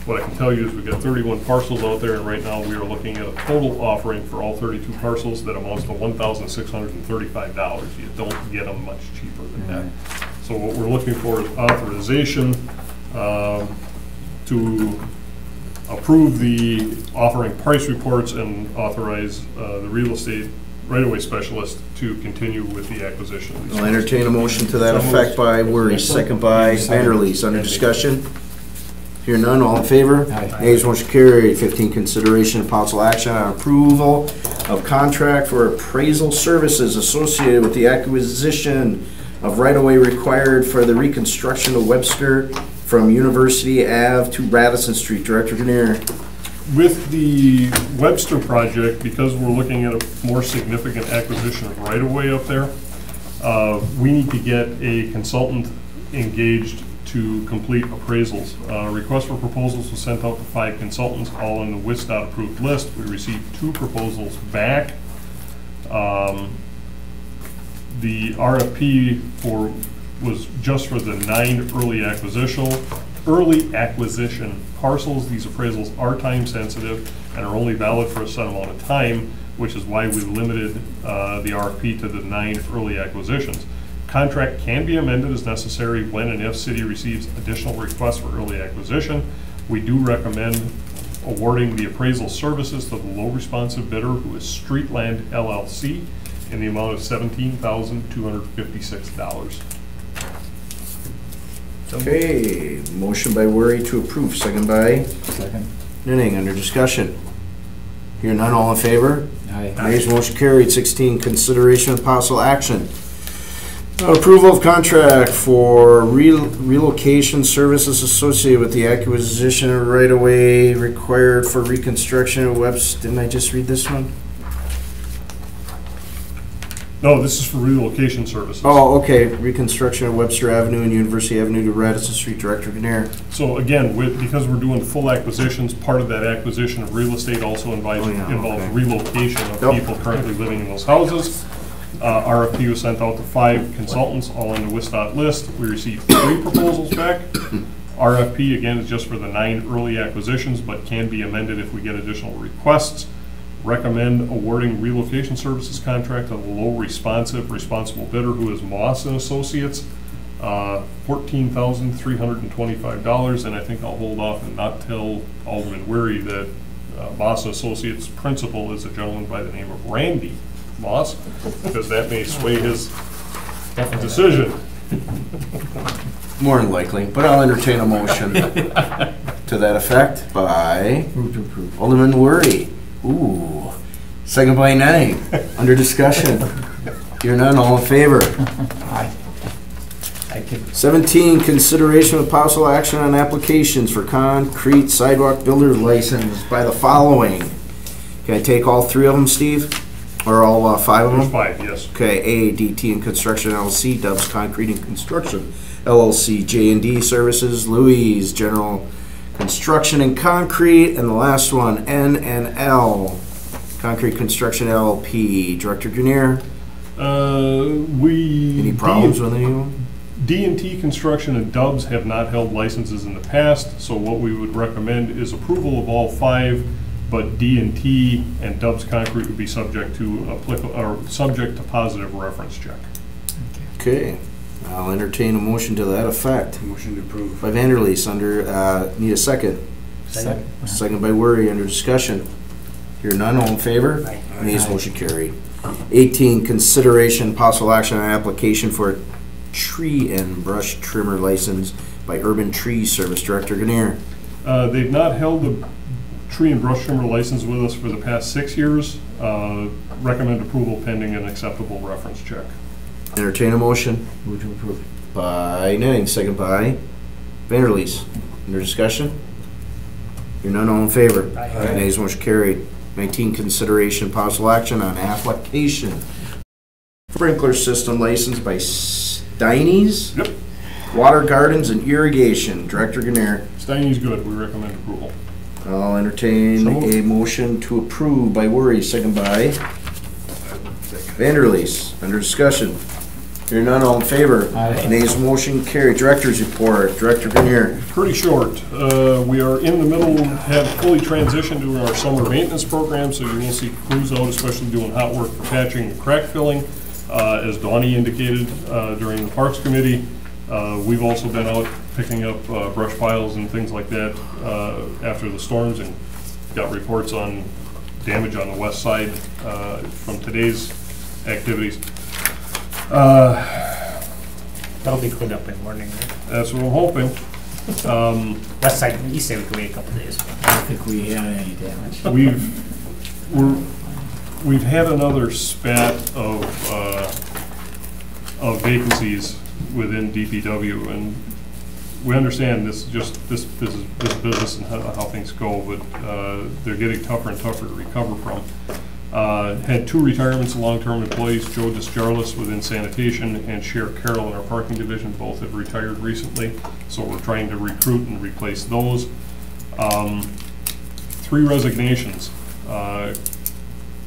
What I can tell you is we've got 31 parcels out there, and right now we are looking at a total offering for all 32 parcels that amounts to $1,635. You don't get them much cheaper than that. So what we're looking for is authorization to approve the offering price reports and authorize the real estate right-of-way specialist to continue with the acquisition of these. I'll entertain a motion to that effect by Worry, second by Vanderleest, under discussion. Hear none, all in favor? Aye. Nays, motion carried. 15, consideration and possible action on approval of contract for appraisal services associated with the acquisition of right-of-way required for the reconstruction of Webster from University Ave to Radisson Street. Director Grenier. With the Webster project, because we're looking at a more significant acquisition of right-of-way up there, we need to get a consultant engaged to complete appraisals. Request for proposals was sent out to 5 consultants, all on the WISDOT approved list. We received 2 proposals back. The RFP was just for the 9 early acquisition parcels. These appraisals are time sensitive and are only valid for a set amount of time, which is why we limited the RFP to the 9 early acquisitions. Contract can be amended as necessary when and if city receives additional requests for early acquisition. We do recommend awarding the appraisal services to the low responsive bidder, who is Streetland LLC, in the amount of $17,256. Okay, motion by Worry to approve, second by Second. Nenning, under discussion. Hear none, all in favor? Aye. Nays, motion carried. 16, consideration of possible action Approval of contract for relocation services associated with the acquisition of right-of-way required for reconstruction of Webster. Didn't I just read this one? No, this is for relocation services. Oh, okay. Reconstruction of Webster Avenue and University Avenue to Radisson Street, Director Grenier. So again, because we're doing full acquisitions, part of that acquisition of real estate also involves relocation of people currently living in those houses. RFP was sent out to 5 consultants, all on the WISDOT list. We received 3 proposals back. RFP, again, is just for the 9 early acquisitions, but can be amended if we get additional requests. Recommend awarding relocation services contract to the low responsible bidder, who is Moss and Associates, $14,325. And I think I'll hold off and not tell Alderman Weary that Moss and Associates principal is a gentleman by the name of Randy Moss, because that may sway his decision. More than likely, but I'll entertain a motion to that effect by Alderman Weary. Ooh. Second by Nenning. Under discussion. Hear none, all in favor? Aye. 17, consideration of possible action on applications for concrete sidewalk builder license by the following. Can I take all 3 of them, Steve? Or all 5 of them? There's 5, yes. Okay, A, DT and Construction LLC, Dubs Concrete and Construction LLC, J&D Services, Louise General Construction and Concrete, and the last one, N&L Concrete Construction LLP. Director Grenier? Any problems with any of them? D&T Construction and Dubs have not held licenses in the past, so what we would recommend is approval of all 5, but D&T and Dubs Concrete would be subject to positive reference check. Okay, I'll entertain a motion to that effect. Motion to approve. By Vanderleest, need a second. Second by Weary, under discussion. Hear none, all in favor? Aye. Nays, motion carried. 18, consideration possible action on application for a tree and brush trimmer license by Urban Tree Service. Director Grenier. They've not held the tree and brush trimmer license with us for the past 6 years. Recommend approval pending an acceptable reference check. Entertain a motion. Move to approve. By Nenning, second by Vanderleest. Under discussion? Hear none, all in favor? Aye. Nays, motion carried. 19, consideration possible action on application. Sprinkler system license by Steiny's. Yep. Water Gardens and Irrigation. Director Grenier. Steiny's good. We recommend approval. I'll entertain a motion to approve by Weary, second by Vanderleest. Under discussion. Hear none, all in favor? Aye. Nays, motion carried. Director's report. Director Grenier. Pretty short. We are in the middle, have fully transitioned to our summer maintenance program, so you will see crews out, especially doing hot work for patching and crack filling. As Donnie indicated during the Parks Committee, we've also been out picking up brush piles and things like that after the storms, and got reports on damage on the west side from today's activities. That'll be cleaned up in the morning, right? That's what I'm hoping. West side, east side, we can wait a couple days. I don't think we had any damage. We've had another spat of vacancies within DPW, and we understand this is business and how things go, but they're getting tougher and tougher to recover from. Had 2 retirements of long-term employees, Joe Desjarlis within sanitation and Cher Carroll in our parking division. Both have retired recently, so we're trying to recruit and replace those. 3 resignations.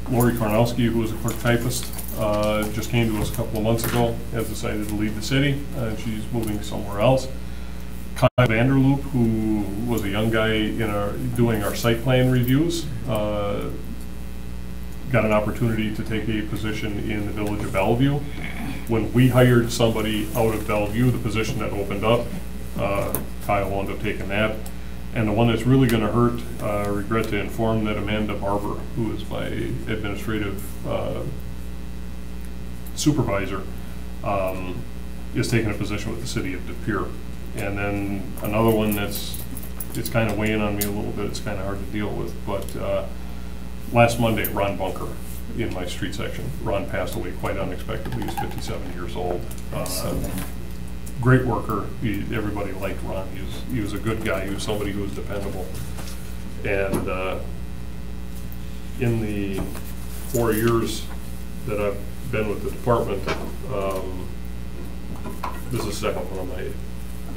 Lori Karnowski, who was a clerk typist, just came to us a couple of months ago, has decided to leave the city, and she's moving somewhere else. Kyle Vanderloop, who was a young guy doing our site plan reviews, got an opportunity to take a position in the village of Bellevue. When we hired somebody out of Bellevue, the position that opened up, Kyle wound up taking that. And the one that's really going to hurt, I regret to inform that Amanda Barber, who is my administrative supervisor, is taking a position with the city of De Pere. And then another one it's kind of weighing on me a little bit. It's kind of hard to deal with, but last Monday, Ron Bunker in my street section. Ron passed away quite unexpectedly. He was 57 years old. Great worker. Everybody liked Ron. He was a good guy. He was somebody who was dependable. And in the 4 years that I've been with the department, this is the second one of my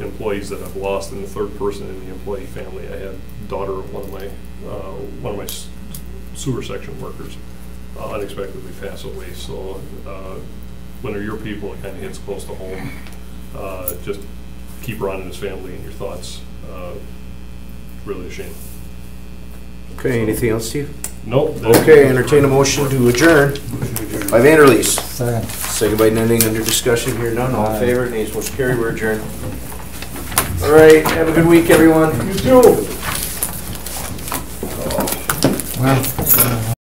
employees that I've lost, and the third person in the employee family. I had daughter of one of my sewer section workers unexpectedly pass away. So when they're your people, it kind of hits close to home. Just keep Ron and his family in your thoughts. Really a shame. Okay, anything else, Steve? Nope. Okay, entertain a motion to adjourn by Vanderleest. Second. Second by Nending, under discussion here, none, all in favor, nays, motion carried, we're adjourned. All right, have a good week, everyone. You too. Well.